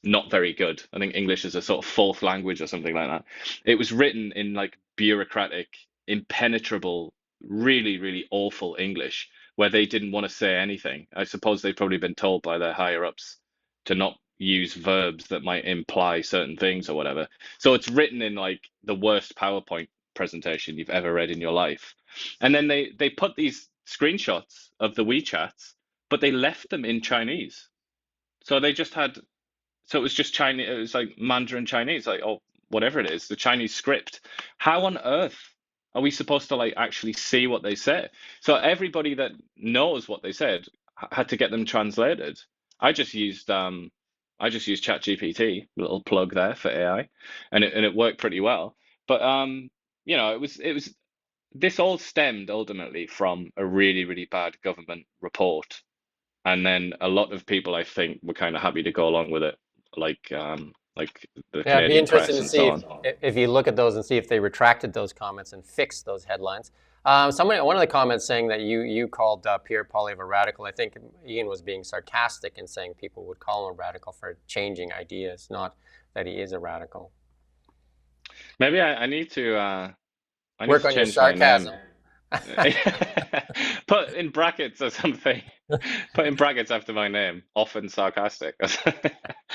not very good. I think English is a sort of fourth language or something like that. It was written in like bureaucratic, impenetrable, really awful English, where they didn't want to say anything. I suppose they've probably been told by their higher ups to not use verbs that might imply certain things or whatever. So it's written in like the worst PowerPoint presentation you've ever read in your life. And then they put these screenshots of the WeChats, but they left them in Chinese. So they just had, so it was just Chinese, it was like Mandarin Chinese, like, oh, whatever it is, the Chinese script. How on earth are we supposed to like actually see what they say? So everybody that knows what they said had to get them translated. I just used ChatGPT, little plug there for AI, and it worked pretty well. But it was this all stemmed ultimately from a really bad government report, and then a lot of people, I think, were kind of happy to go along with it, like the Yeah, it'd be Canadian press interesting to and see so on. if you look at those and see if they retracted those comments and fixed those headlines. One of the comments saying that you called Pierre Poilievre a radical. I think Ian was being sarcastic in saying people would call him a radical for changing ideas, not that he is a radical. Maybe I need to work on your sarcasm. Put in brackets or something. Put in brackets after my name. Often sarcastic.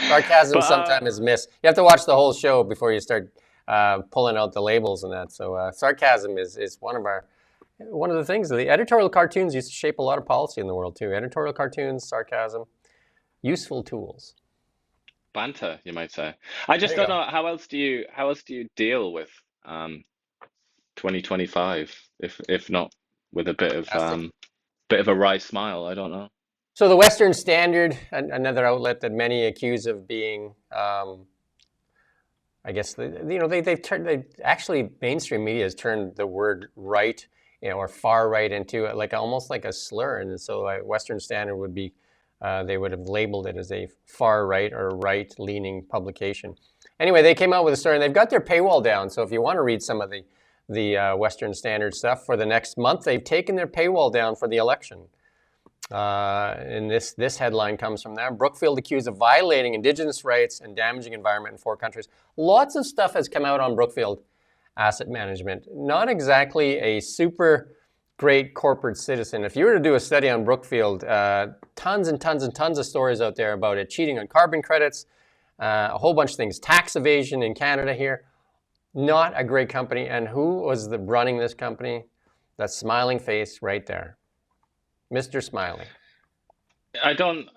Sarcasm sometimes is missed. You have to watch the whole show before you start pulling out the labels and that. So sarcasm is one of the things. The editorial cartoons used to shape a lot of policy in the world too. Editorial cartoons, sarcasm, useful tools. Banter, you might say. I just don't know how else do you deal with 2025 if not with a bit of a wry smile. I don't know. So the Western Standard, another outlet that many accuse of being, I guess they've actually mainstream media has turned the word right, or far right into like almost like a slur, and so Western Standard would be, they would have labeled it as a far right or right-leaning publication. Anyway, they came out with a story, and they've got their paywall down. So if you want to read some of the Western Standard stuff for the next month, they've taken their paywall down for the election. And this headline comes from them. Brookfield accused of violating Indigenous rights and damaging environment in 4 countries. Lots of stuff has come out on Brookfield Asset Management. Not exactly a super great corporate citizen. If you were to do a study on Brookfield, tons and tons of stories out there about it, cheating on carbon credits, a whole bunch of things, tax evasion in Canada here. Not a great company. And who was running this company? That smiling face right there. Mr. Smiley. I don't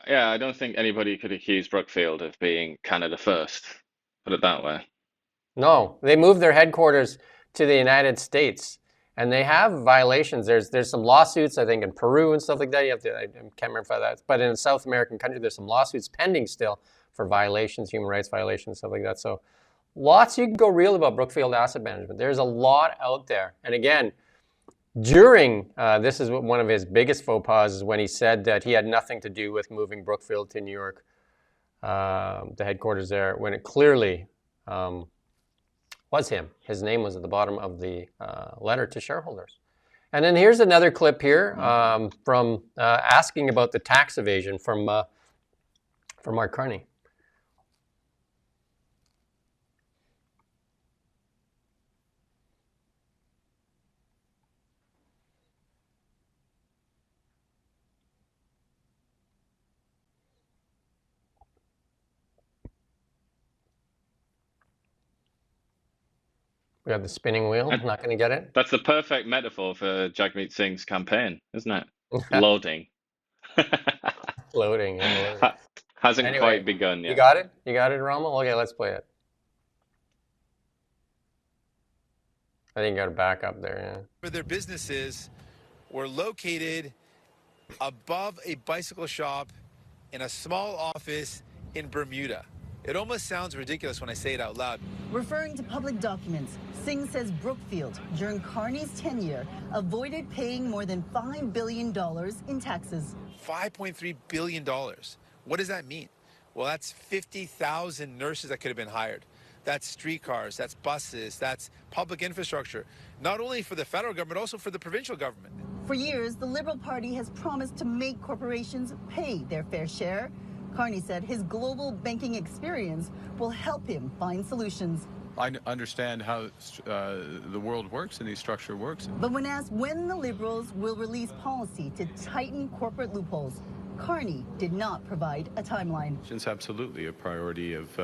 think anybody could accuse Brookfield of being Canada first, put it that way. No, they moved their headquarters to the United States, and they have violations. There's some lawsuits, I think, in Peru and stuff like that. I can't remember if that, but in a South American country, there's some lawsuits pending still for violations, human rights violations, stuff like that. So lots you can go real about Brookfield Asset Management. There's a lot out there. And again, during, this is one of his biggest faux pas, is when he said that he had nothing to do with moving Brookfield to New York, the headquarters there, when it clearly was him. His name was at the bottom of the letter to shareholders. And then here's another clip here from asking about the tax evasion from Mark Carney. We got the spinning wheel. And Not going to get it. that's the perfect metaphor for Jagmeet Singh's campaign, isn't it? Loading. Loading. Yeah, loading. Hasn't Anyway, quite begun you yet. got it? You got it, Rommel? Okay, let's play it. I think you got to back up there, yeah. For their businesses were located above a bicycle shop in a small office in Bermuda. It almost sounds ridiculous when I say it out loud. Referring to public documents, Singh says Brookfield, during Carney's tenure, avoided paying more than $5 billion in taxes. $5.3 billion. What does that mean? Well, that's 50,000 nurses that could have been hired. That's streetcars, that's buses, that's public infrastructure, not only for the federal government, also for the provincial government. For years, the Liberal Party has promised to make corporations pay their fair share. Carney said his global banking experience will help him find solutions. I understand how the world works and the structure works. But when asked when the Liberals will release policy to tighten corporate loopholes, Carney did not provide a timeline. It's absolutely a priority of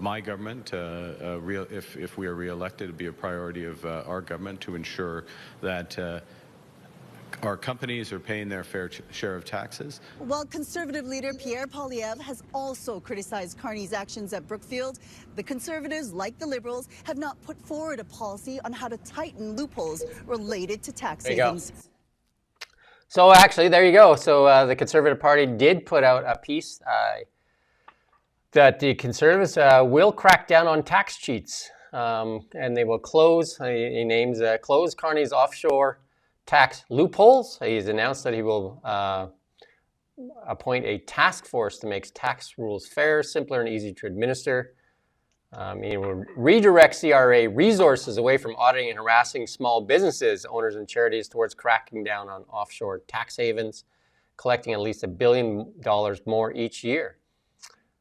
my government. If we are re-elected, it'd be a priority of our government to ensure that our companies are paying their fair share of taxes. While Conservative leader Pierre Poilievre has also criticized Carney's actions at Brookfield, the Conservatives, like the Liberals, have not put forward a policy on how to tighten loopholes related to tax havens. So actually, there you go. So the Conservative Party did put out a piece that the Conservatives will crack down on tax cheats, and they will close. He names close Carney's offshore tax loopholes. He's announced that he will appoint a task force to make tax rules fair, simpler, and easy to administer. He will redirect CRA resources away from auditing and harassing small businesses, owners, and charities towards cracking down on offshore tax havens, collecting at least $1 billion more each year.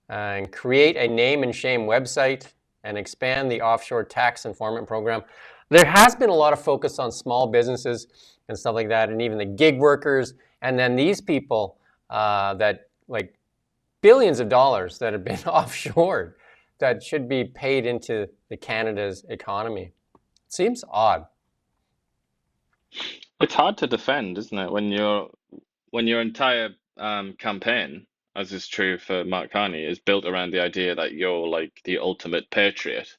And create a name and shame website and expand the offshore tax informant program. There has been a lot of focus on small businesses and stuff like that, and even the gig workers, and then these people that like billions of dollars that have been offshored that should be paid into the Canada's economy. It seems odd. It's hard to defend, isn't it, when your entire campaign, as is true for Mark Carney, is built around the idea that you're like the ultimate patriot,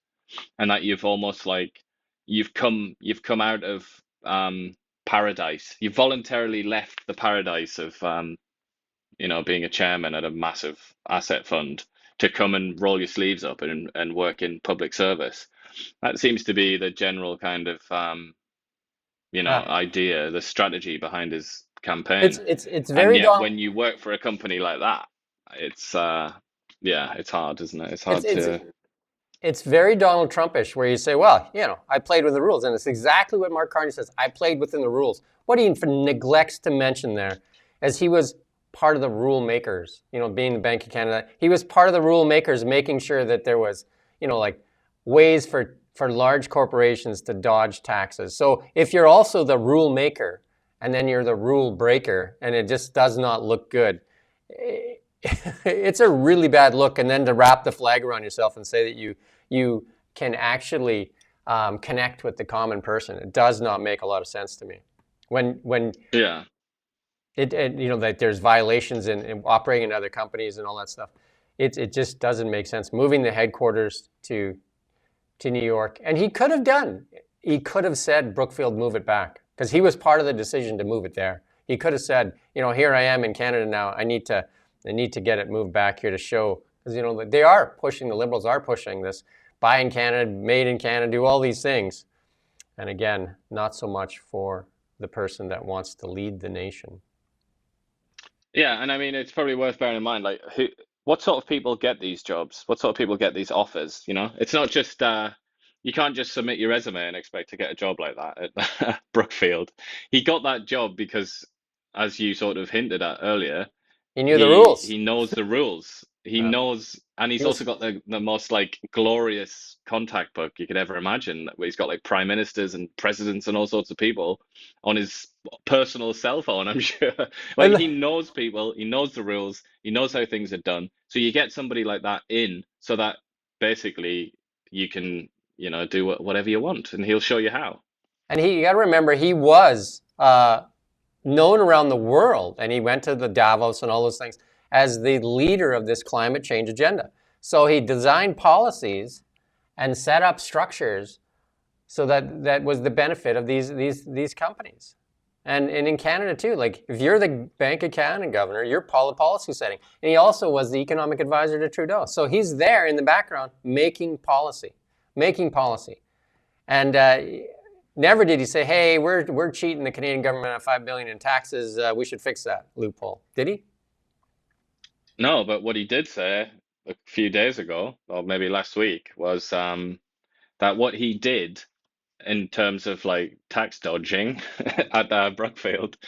and that you've almost like you've come out of paradise. You voluntarily left the paradise of being a chairman at a massive asset fund to come and roll your sleeves up and work in public service. That seems to be the general kind of idea, the strategy behind his campaign. It's very and yet when you work for a company like that, it's it's hard, isn't it? It's hard to. It's very Donald Trumpish, where you say, well, I played with the rules. And it's exactly what Mark Carney says. I played within the rules. What he neglects to mention there is he was part of the rule makers, being the Bank of Canada. He was part of the rule makers, making sure that there was, ways for large corporations to dodge taxes. So if you're also the rule maker and then you're the rule breaker and it just does not look good, it's a really bad look. And then to wrap the flag around yourself and say that you can actually connect with the common person, it does not make a lot of sense to me. When that there's violations in operating in other companies and all that stuff, it just doesn't make sense. Moving the headquarters to New York, and he could have said, Brookfield, move it back, because he was part of the decision to move it there. He could have said, here I am in Canada now. I need to get it moved back here to show, because they are pushing, the Liberals are pushing this, buy in Canada, made in Canada, do all these things, and again, not so much for the person that wants to lead the nation. Yeah, and I mean, it's probably worth bearing in mind, like, what sort of people get these jobs? What sort of people get these offers? It's not just you can't just submit your resume and expect to get a job like that at Brookfield. He got that job because, as you sort of hinted at earlier, he knew the rules. He knows the rules. He knows, and he's also got the most like glorious contact book you could ever imagine, where he's got like prime ministers and presidents and all sorts of people on his personal cell phone, I'm sure. Like, he knows people, he knows the rules, he knows how things are done. So you get somebody like that in, so that basically you can do whatever you want, and he'll show you how. And you got to remember, he was known around the world, and he went to the Davos and all those things as the leader of this climate change agenda. So he designed policies and set up structures so that was the benefit of these companies. And in Canada too, like if you're the Bank of Canada governor, you're policy setting. And he also was the economic advisor to Trudeau. So he's there in the background making policy. And never did he say, hey, we're cheating the Canadian government at $5 billion in taxes. We should fix that loophole. Did he? No, but what he did say a few days ago, or maybe last week, was that what he did in terms of like tax dodging at Brookfield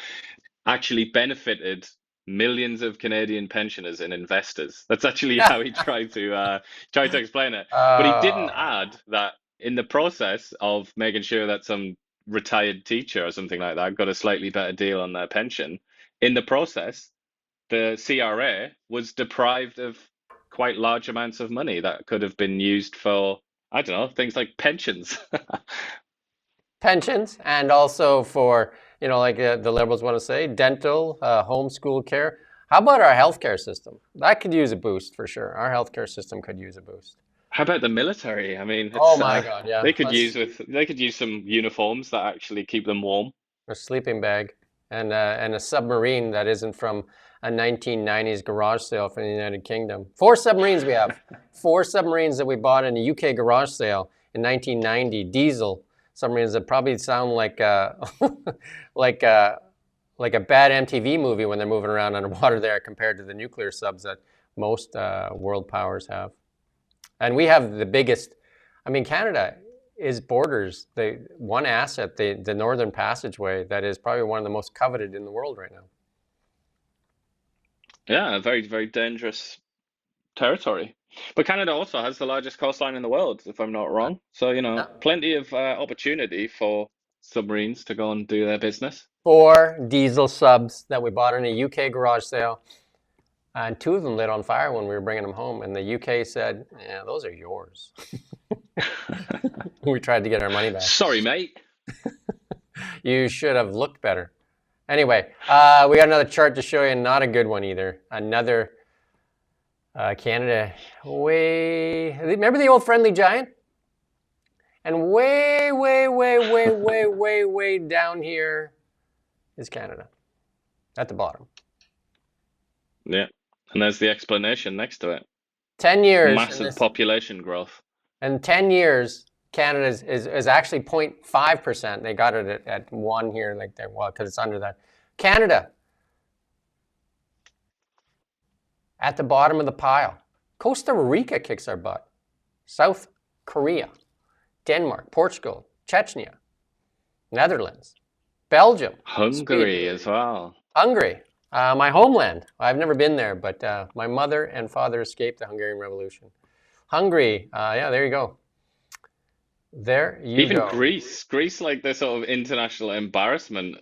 actually benefited millions of Canadian pensioners and investors. That's actually how he tried to explain it. But he didn't add that in the process of making sure that some retired teacher or something like that got a slightly better deal on their pension, in the process, the CRA was deprived of quite large amounts of money that could have been used for, I don't know, things like pensions. Pensions, and also for, like the Liberals want to say, dental, homeschool care. How about our healthcare system? That could use a boost for sure. Our healthcare system could use a boost. How about the military? I mean, oh my God, yeah. They could use some uniforms that actually keep them warm. A sleeping bag and a submarine that isn't from a 1990s garage sale from the United Kingdom. 4 submarines we have. 4 submarines that we bought in a UK garage sale in 1990, diesel submarines that probably sound like like a bad MTV movie when they're moving around underwater there, compared to the nuclear subs that most world powers have. And we have the biggest. I mean, Canada is borders the one asset, the Northern Passageway, that is probably one of the most coveted in the world right now. Yeah, a very, very dangerous territory. But Canada also has the largest coastline in the world, if I'm not wrong. So, plenty of opportunity for submarines to go and do their business. 4 diesel subs that we bought in a UK garage sale, and 2 of them lit on fire when we were bringing them home. And the UK said, yeah, those are yours. We tried to get our money back. Sorry, mate. You should have looked better. Anyway, we got another chart to show you, not a good one either. Another Canada remember the old friendly giant? And way down here is Canada at the bottom. Yeah, and there's the explanation next to it. 10 years. Massive population growth. And 10 years, Canada is actually 0.5%. They got it at 1 here, like there, well, because it's under that. Canada at the bottom of the pile. Costa Rica kicks our butt. South Korea, Denmark, Portugal, Chechnya, Netherlands, Belgium, Hungary Sweden. as well. Hungary, my homeland. I've never been there, but my mother and father escaped the Hungarian Revolution. Hungary, yeah, there you go. There you go. Even Greece, like the sort of international embarrassment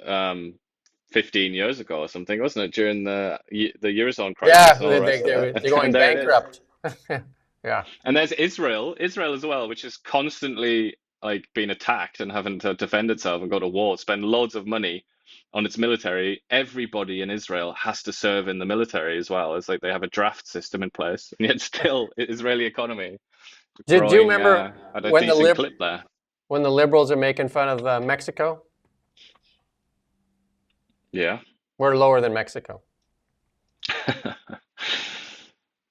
15 years ago or something, wasn't it, during the Eurozone crisis? Yeah, they're going bankrupt. Yeah. And there's Israel as well, which is constantly like being attacked and having to defend itself and go to war, spend loads of money on its military. Everybody in Israel has to serve in the military as well. It's like they have a draft system in place, and yet still Israeli economy. Do you remember when the Liberals are making fun of Mexico? Yeah. We're lower than Mexico.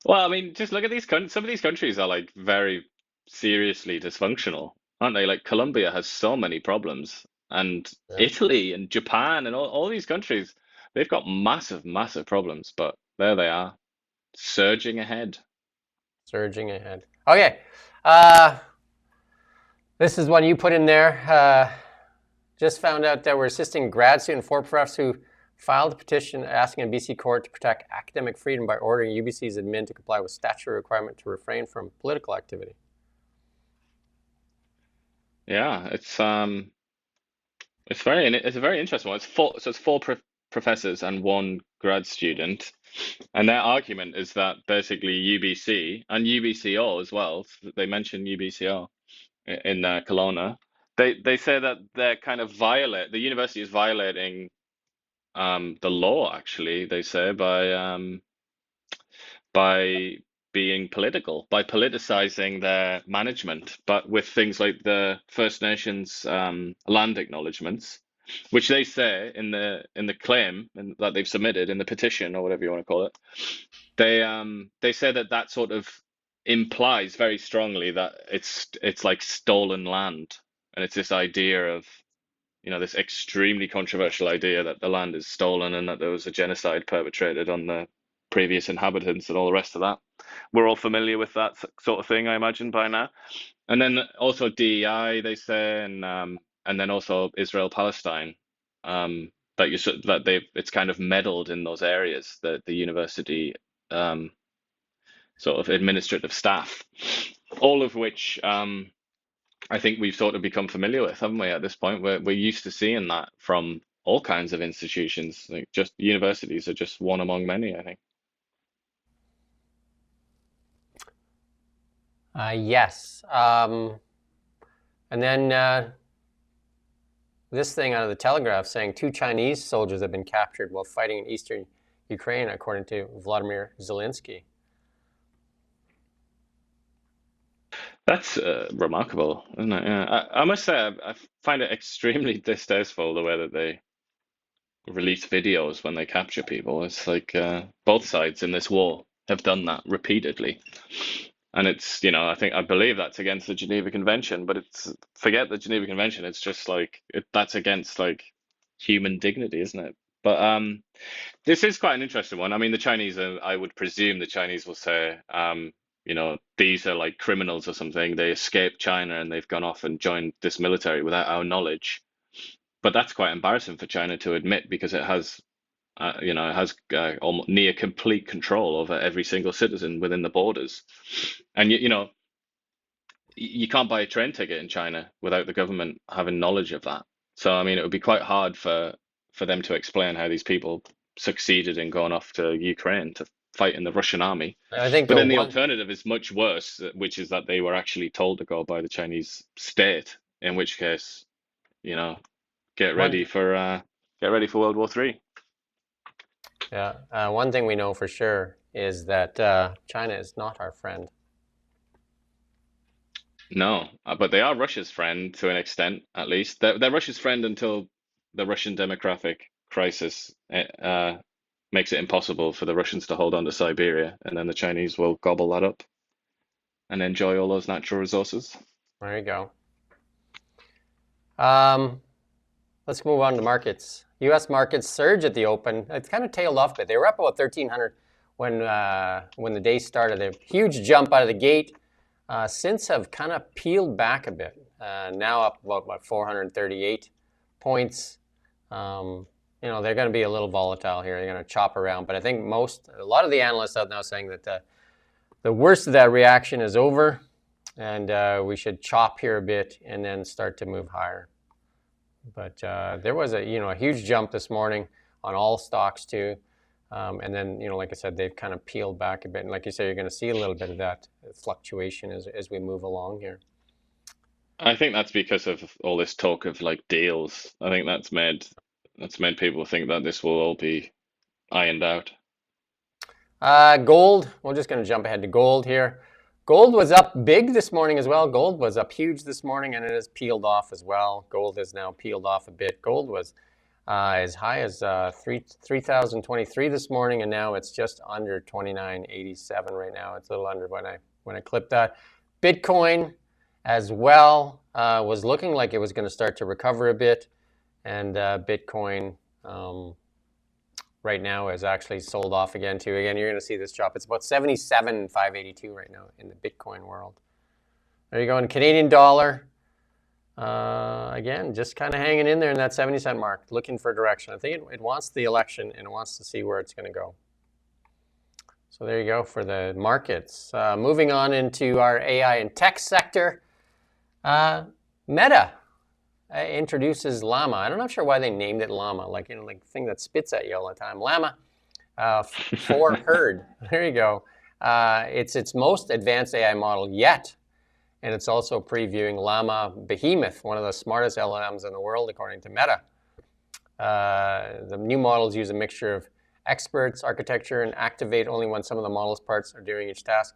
Well, I mean, just look at these some of these countries are like very seriously dysfunctional, aren't they? Like Colombia has so many problems, and Italy and Japan and all these countries, they've got massive problems, but there they are, surging ahead. Okay. This is one you put in there. Just found out that we're assisting grad student 4 profs who filed a petition asking a BC court to protect academic freedom by ordering UBC's admin to comply with statutory requirement to refrain from political activity. Yeah, it's a very interesting one. It's 4 professors and 1 grad student, and their argument is that basically UBC and UBCO as well. They mentioned UBCO in Kelowna. They say that they're kind of the university is violating the law, actually, they say, by being political, by politicizing their management, but with things like the First Nations land acknowledgements, which they say in the claim that they've submitted in the petition, or whatever you want to call it. They say that sort of implies very strongly that it's like stolen land, and it's this idea of, this extremely controversial idea that the land is stolen and that there was a genocide perpetrated on the previous inhabitants and all the rest of that. We're all familiar with that sort of thing, I imagine, by now. And then also DEI, they say, and then also Israel Palestine, it's kind of meddled in those areas, the university sort of administrative staff, all of which I think we've sort of become familiar with, haven't we, at this point? We're used to seeing that from all kinds of institutions. Like, just universities are just one among many, I think. Yes. And then this thing out of the Telegraph saying 2 Chinese soldiers have been captured while fighting in eastern Ukraine, according to Vladimir Zelensky. That's remarkable, isn't it? Yeah. I must say, I find it extremely distasteful the way that they release videos when they capture people. It's like both sides in this war have done that repeatedly. And it's, I believe that's against the Geneva Convention, but forget the Geneva Convention. It's just like, that's against like human dignity, isn't it? But this is quite an interesting one. I mean, the Chinese, I would presume the Chinese will say, these are like criminals or something. They escaped China and they've gone off and joined this military without our knowledge. But that's quite embarrassing for China to admit, because it has, almost near complete control over every single citizen within the borders. And you can't buy a train ticket in China without the government having knowledge of that. So I mean, it would be quite hard for them to explain how these people succeeded in going off to Ukraine to fight in the Russian army. I think but then the alternative is much worse, which is that they were actually told to go by the Chinese state, in which case, get ready for World War III. Yeah, one thing we know for sure is that China is not our friend. No, but they are Russia's friend to an extent, at least. They're Russia's friend until the Russian demographic crisis makes it impossible for the Russians to hold on to Siberia, and then the Chinese will gobble that up and enjoy all those natural resources. There you go. Let's move on to markets. U.S. markets surge at the open. It's kind of tailed off a bit. They were up about 1,300 when the day started. A huge jump out of the gate. Since have kind of peeled back a bit. Now up about 438 points. They're going to be a little volatile here. They're going to chop around. But I think a lot of the analysts out now saying that the worst of that reaction is over, and we should chop here a bit and then start to move higher. But there was a huge jump this morning on all stocks too. And then, like I said, they've kind of peeled back a bit. And like you say, you're going to see a little bit of that fluctuation as we move along here. I think that's because of all this talk of like deals. I think that's made people think that this will all be ironed out. Gold, we're just going to jump ahead to gold here. Gold was up big this morning as well. Gold was up huge this morning, and it has peeled off as well. Gold has now peeled off a bit. Gold was as high as 3,023 this morning, and now it's just under 2987 right now. It's a little under when I clipped that. Bitcoin as well was looking like it was going to start to recover a bit, and Bitcoin right now is actually sold off again too. Again, you're going to see this drop. It's about 77,582 right now in the Bitcoin world. There you go. And Canadian dollar. Again, just kind of hanging in there in that 70-cent mark, looking for direction. I think it wants the election and it wants to see where it's going to go. So there you go for the markets. Moving on into our AI and tech sector. Meta introduces Llama. I'm not sure why they named it Llama, like thing that spits at you all the time. Llama for Herd. There you go. It's its most advanced AI model yet. and it's also previewing Llama Behemoth, one of the smartest LLMs in the world, according to Meta. The new models use a mixture of experts, architecture, and activate only when some of the model's parts are doing each task.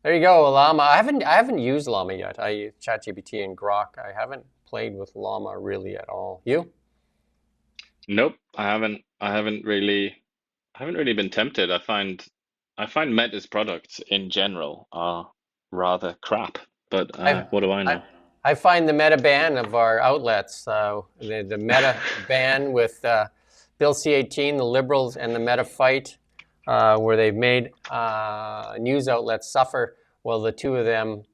There you go, Llama. I haven't used Llama yet. I use ChatGPT and Grok. I haven't played with Llama really at all. You? Nope, I haven't really been tempted. I find Meta's products in general are rather crap, but what do I know? I find the Meta ban of our outlets, the Meta ban with Bill C-18, the Liberals, and the Meta fight, where they've made news outlets suffer. Well, the two of them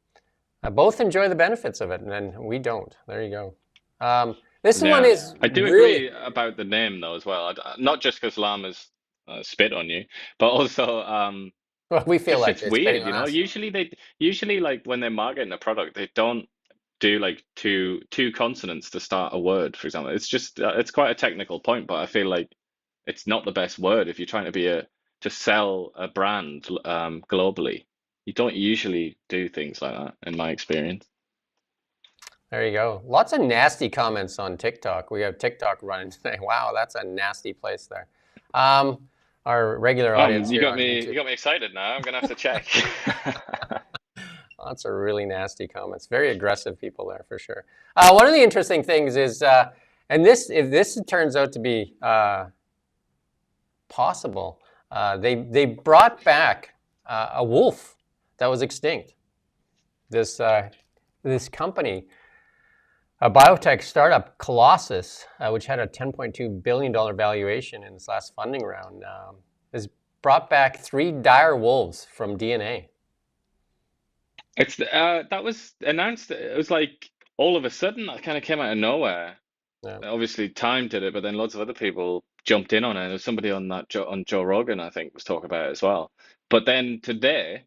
both enjoy the benefits of it, and then we don't. There you go. This one is I do really... agree about the name though as well. Not just because llamas spit on you, but also well, we feel like it's weird, you know. us. Usually like when they're marketing a product, they don't do like two consonants to start a word, for example. It's just it's quite a technical point, but I feel like it's not the best word if you're trying to sell a brand globally. You don't usually do things like that, in my experience. There you go. Lots of nasty comments on TikTok. We have TikTok running today. Wow, that's a nasty place there. Our regular audience you here got me excited now. I'm gonna have to check. Lots of really nasty comments. Very aggressive people there for sure. One of the interesting things is, and if this turns out to be possible, they brought back a wolf that was extinct. This company, a biotech startup, Colossus, which had a $10.2 billion valuation in its last funding round, has brought back 3 dire wolves from DNA. It's that was announced. It was like all of a sudden that kind of came out of nowhere. Yeah. Obviously, Time did it, but then lots of other people jumped in on it. There was somebody on Joe Rogan, I think, was talking about it as well. But then today,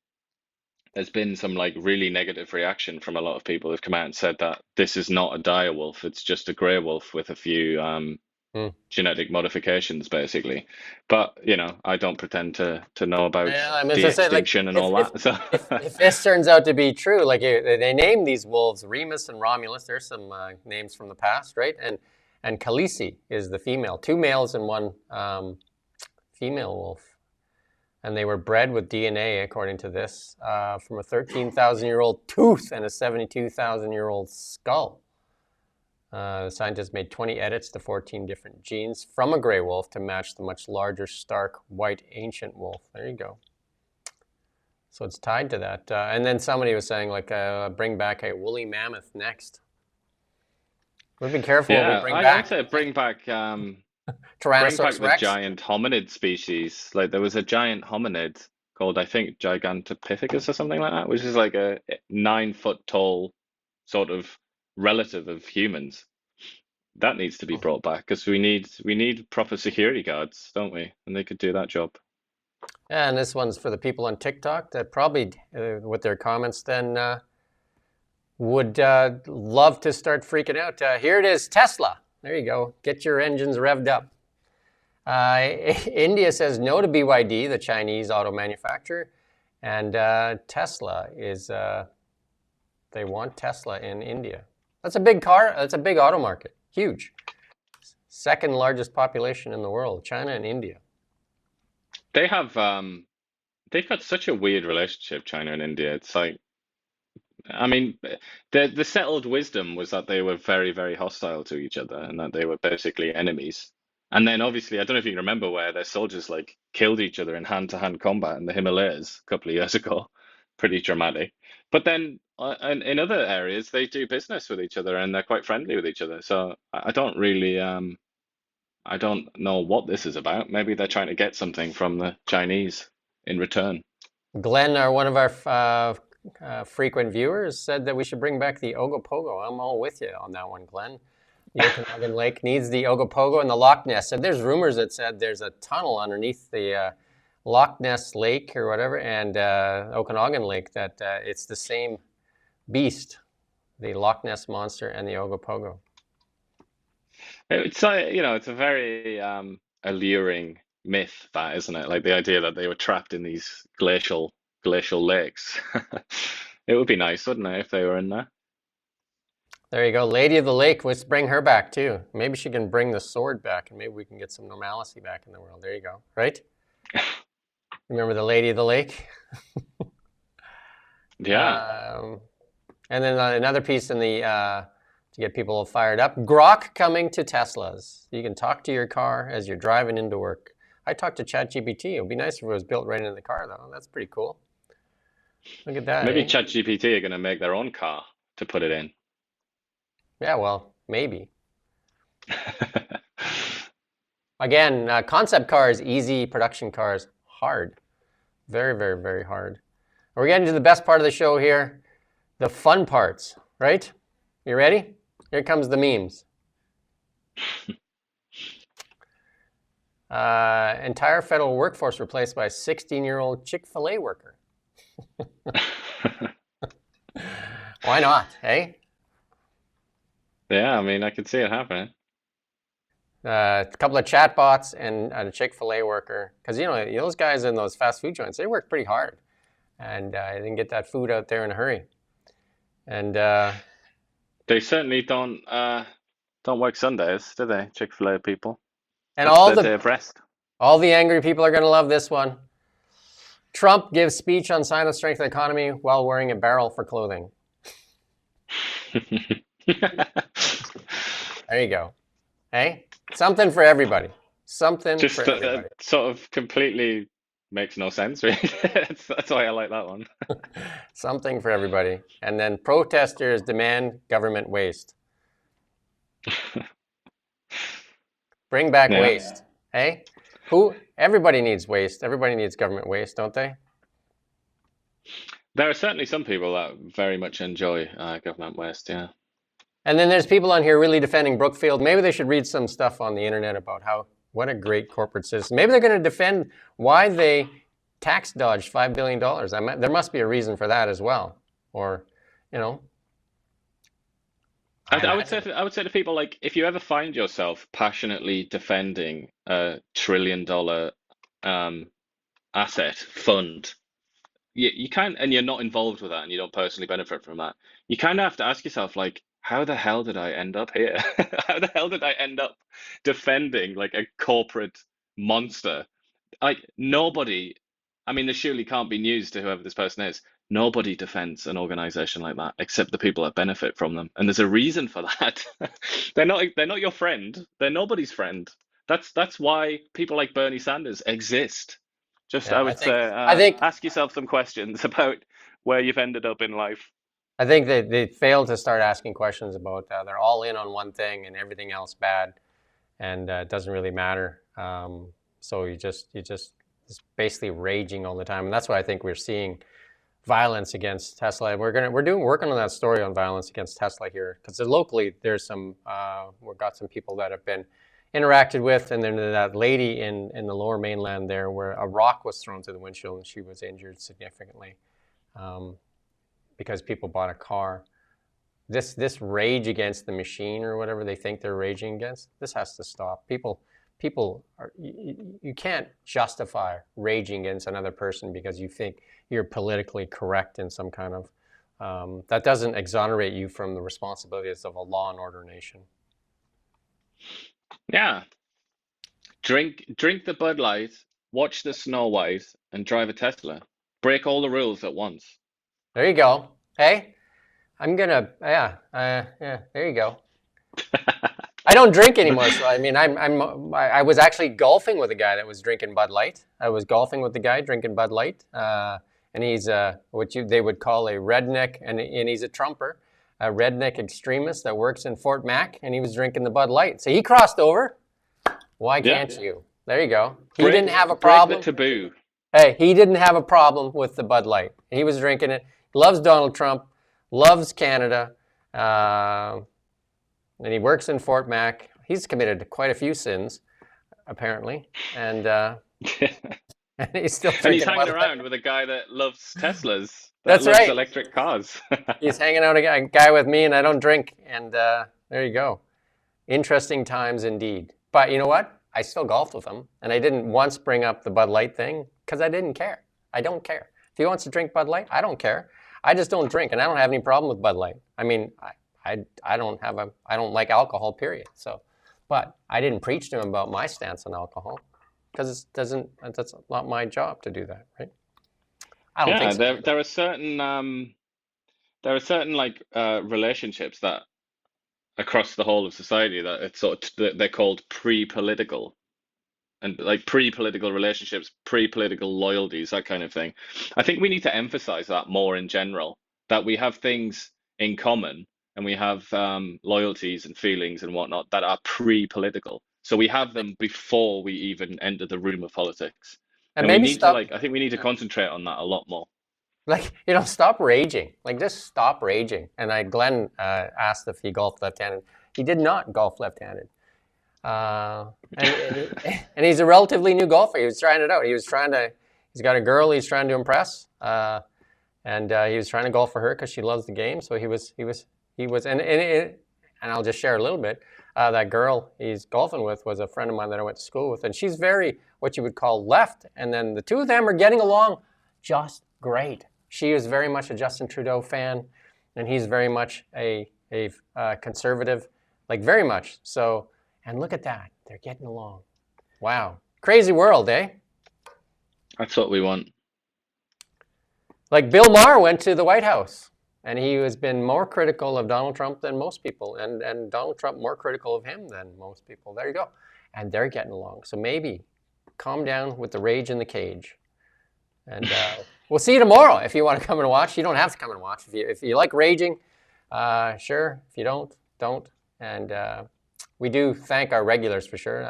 there's been some like really negative reaction from a lot of people who've come out and said that this is not a dire wolf, it's just a grey wolf with a few genetic modifications, basically. But you know, I don't pretend to know about de-extinction and all that. So if this turns out to be true, like they name these wolves Remus and Romulus. There's some names from the past, right? And Khaleesi is the female. 2 males and 1 female wolf. And they were bred with DNA, according to this, from a 13,000-year-old tooth and a 72,000-year-old skull. The scientists made 20 edits to 14 different genes from a gray wolf to match the much larger, stark, white, ancient wolf. There you go. So it's tied to that. And then somebody was saying, like, bring back a woolly mammoth next. We'd be careful what we bring back. I'd say bring back Tyrannosaurus Rex. The giant hominid species. Like there was a giant hominid called, I think, Gigantopithecus or something like that, which is like a 9-foot tall sort of relative of humans. That needs to be brought back because we need proper security guards, don't we? And they could do that job. Yeah, and this one's for the people on TikTok that probably, with their comments, then would love to start freaking out. Here it is, Tesla. There you go. Get your engines revved up. India says no to BYD, the Chinese auto manufacturer, and Tesla is. They want Tesla in India. That's a big car. That's a big auto market. Huge. Second largest population in the world, China and India. They have. They've got such a weird relationship, China and India. It's like, I mean, the settled wisdom was that they were very, very hostile to each other and that they were basically enemies. And then obviously, I don't know if you can remember where their soldiers like killed each other in hand-to-hand combat in the Himalayas a couple of years ago. Pretty dramatic. But then in other areas, they do business with each other and they're quite friendly with each other. So I don't really, I don't know what this is about. Maybe they're trying to get something from the Chinese in return. Glenn, one of our frequent viewers, said that we should bring back the Ogopogo. I'm all with you on that one, Glenn. The Okanagan Lake needs the Ogopogo and the Loch Ness. And there's rumors that said there's a tunnel underneath the Loch Ness Lake or whatever, and Okanagan Lake, that it's the same beast, the Loch Ness Monster and the Ogopogo. It's it's a very alluring myth, that, isn't it? Like the idea that they were trapped in these glacial lakes. It would be nice, wouldn't it, if they were in there? There you go. Lady of the Lake. Let's bring her back too. Maybe she can bring the sword back and maybe we can get some normalcy back in the world. There you go. Right? Remember the Lady of the Lake? Yeah. And then another piece in the to get people fired up. Grok coming to Teslas. You can talk to your car as you're driving into work. I talked to ChatGPT. It would be nice if it was built right into the car, though. That's pretty cool. Look at that. Maybe ChatGPT are going to make their own car to put it in. Yeah, well, maybe. Again, concept cars, easy. Production cars, hard. Very, very, very hard. We're getting to the best part of the show here. The fun parts, right? You ready? Here comes the memes. Entire federal workforce replaced by a 16-year-old Chick-fil-A worker. Why not, hey? Yeah, I mean, I could see it happening. A couple of chatbots and a Chick-fil-A worker. Because, those guys in those fast food joints, they work pretty hard. And they didn't get that food out there in a hurry. And they certainly don't work Sundays, do they, Chick-fil-A people? And that's their day of rest. All the angry people are going to love this one. Trump gives speech on sign of strength of the economy while wearing a barrel for clothing. There you go. Hey, something for everybody. Something Just for everybody. Sort of completely makes no sense, really. That's why I like that one. Something for everybody. And then protesters demand government waste. Bring back waste. Hey? Everybody needs waste. Everybody needs government waste, don't they? There are certainly some people that very much enjoy government waste, yeah. And then there's people on here really defending Brookfield. Maybe they should read some stuff on the internet about what a great corporate system. Maybe they're going to defend why they tax dodged $5 billion. There must be a reason for that as well. Or, I would say to people, like, if you ever find yourself passionately defending a $1 trillion asset fund, you can't, and you're not involved with that, and you don't personally benefit from that, you kind of have to ask yourself, like, how the hell did I end up here? How the hell did I end up defending like a corporate monster? Like nobody, I mean, this surely can't be news to whoever this person is. Nobody defends an organization like that except the people that benefit from them, and there's a reason for that. They're not your friend. They're nobody's friend. That's why people like Bernie Sanders exist. Just I would say ask yourself some questions about where you've ended up in life. I think they failed to start asking questions about they're all in on one thing and everything else bad, and it doesn't really matter. So you just it's basically raging all the time, and that's why I think we're seeing violence against Tesla. We're working on that story on violence against Tesla here because locally there's some we've got some people that have been interacted with, and then that lady in the Lower Mainland there where a rock was thrown through the windshield and she was injured significantly. Because people bought a car. This rage against the machine or whatever they think they're raging against, this has to stop. People are, you can't justify raging against another person because you think you're politically correct in some kind of, that doesn't exonerate you from the responsibilities of a law and order nation. Yeah. Drink the Bud Light, watch the Snow White, and drive a Tesla. Break all the rules at once. There you go. Hey, I'm gonna, there you go. I don't drink anymore, so I mean, I was actually golfing with a guy that was drinking Bud Light. I was golfing with the guy drinking Bud Light, and he's what they would call a redneck, and he's a Trumper, a redneck extremist that works in Fort Mac, and he was drinking the Bud Light. So he crossed over. Why can't you? There you go. He didn't have a problem. Break the taboo. Hey, he didn't have a problem with the Bud Light. He was drinking it. Loves Donald Trump, loves Canada, and he works in Fort Mac. He's committed quite a few sins, apparently, and he's still drinking. And he's hanging around with a guy that loves Teslas. That's loves right. Electric cars. He's hanging out a guy with me, and I don't drink. And there you go. Interesting times indeed. But you know what? I still golfed with him, and I didn't once bring up the Bud Light thing because I didn't care. I don't care. If he wants to drink Bud Light, I don't care. I just don't drink, and I don't have any problem with Bud Light. I mean, I don't like alcohol, period. So, but I didn't preach to him about my stance on alcohol because that's not my job to do that, right? I don't think so. There are certain like relationships that across the whole of society that it's they're called pre-political, and like pre-political relationships, pre-political loyalties, that kind of thing. I think we need to emphasize that more in general, that we have things in common and we have loyalties and feelings and whatnot that are pre-political. So we have them before we even enter the room of politics. And we need to I think we need to concentrate on that a lot more. Like, stop raging. Like, just stop raging. And Glenn asked if he golfed left-handed. He did not golf left-handed. And he's a relatively new golfer. He was trying it out. He's got a girl he's trying to impress. And he was trying to golf for her because she loves the game. So he was, and I'll just share a little bit. That girl he's golfing with was a friend of mine that I went to school with. And she's very, what you would call left. And then the two of them are getting along just great. She is very much a Justin Trudeau fan, and he's very much a conservative, like very much. So, and look at that. They're getting along. Wow. Crazy world, eh? That's what we want. Like Bill Maher went to the White House, and he has been more critical of Donald Trump than most people, and Donald Trump more critical of him than most people. There you go. And they're getting along. So maybe calm down with the rage in the cage. And we'll see you tomorrow if you want to come and watch. You don't have to come and watch. If you like raging, sure. If you don't. And we do thank our regulars for sure,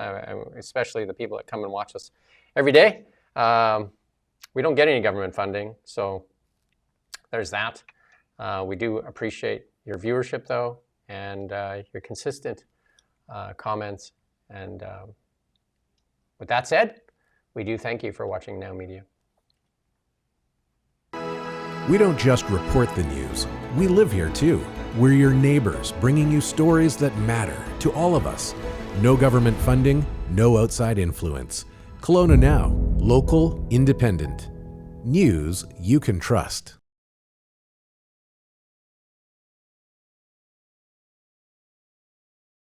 especially the people that come and watch us every day. We don't get any government funding, so there's that. We do appreciate your viewership, though, and your consistent comments. And with that said, we do thank you for watching Now Media. We don't just report the news, we live here too. We're your neighbors, bringing you stories that matter to all of us. No government funding, no outside influence. Kelowna Now, local, independent. News you can trust.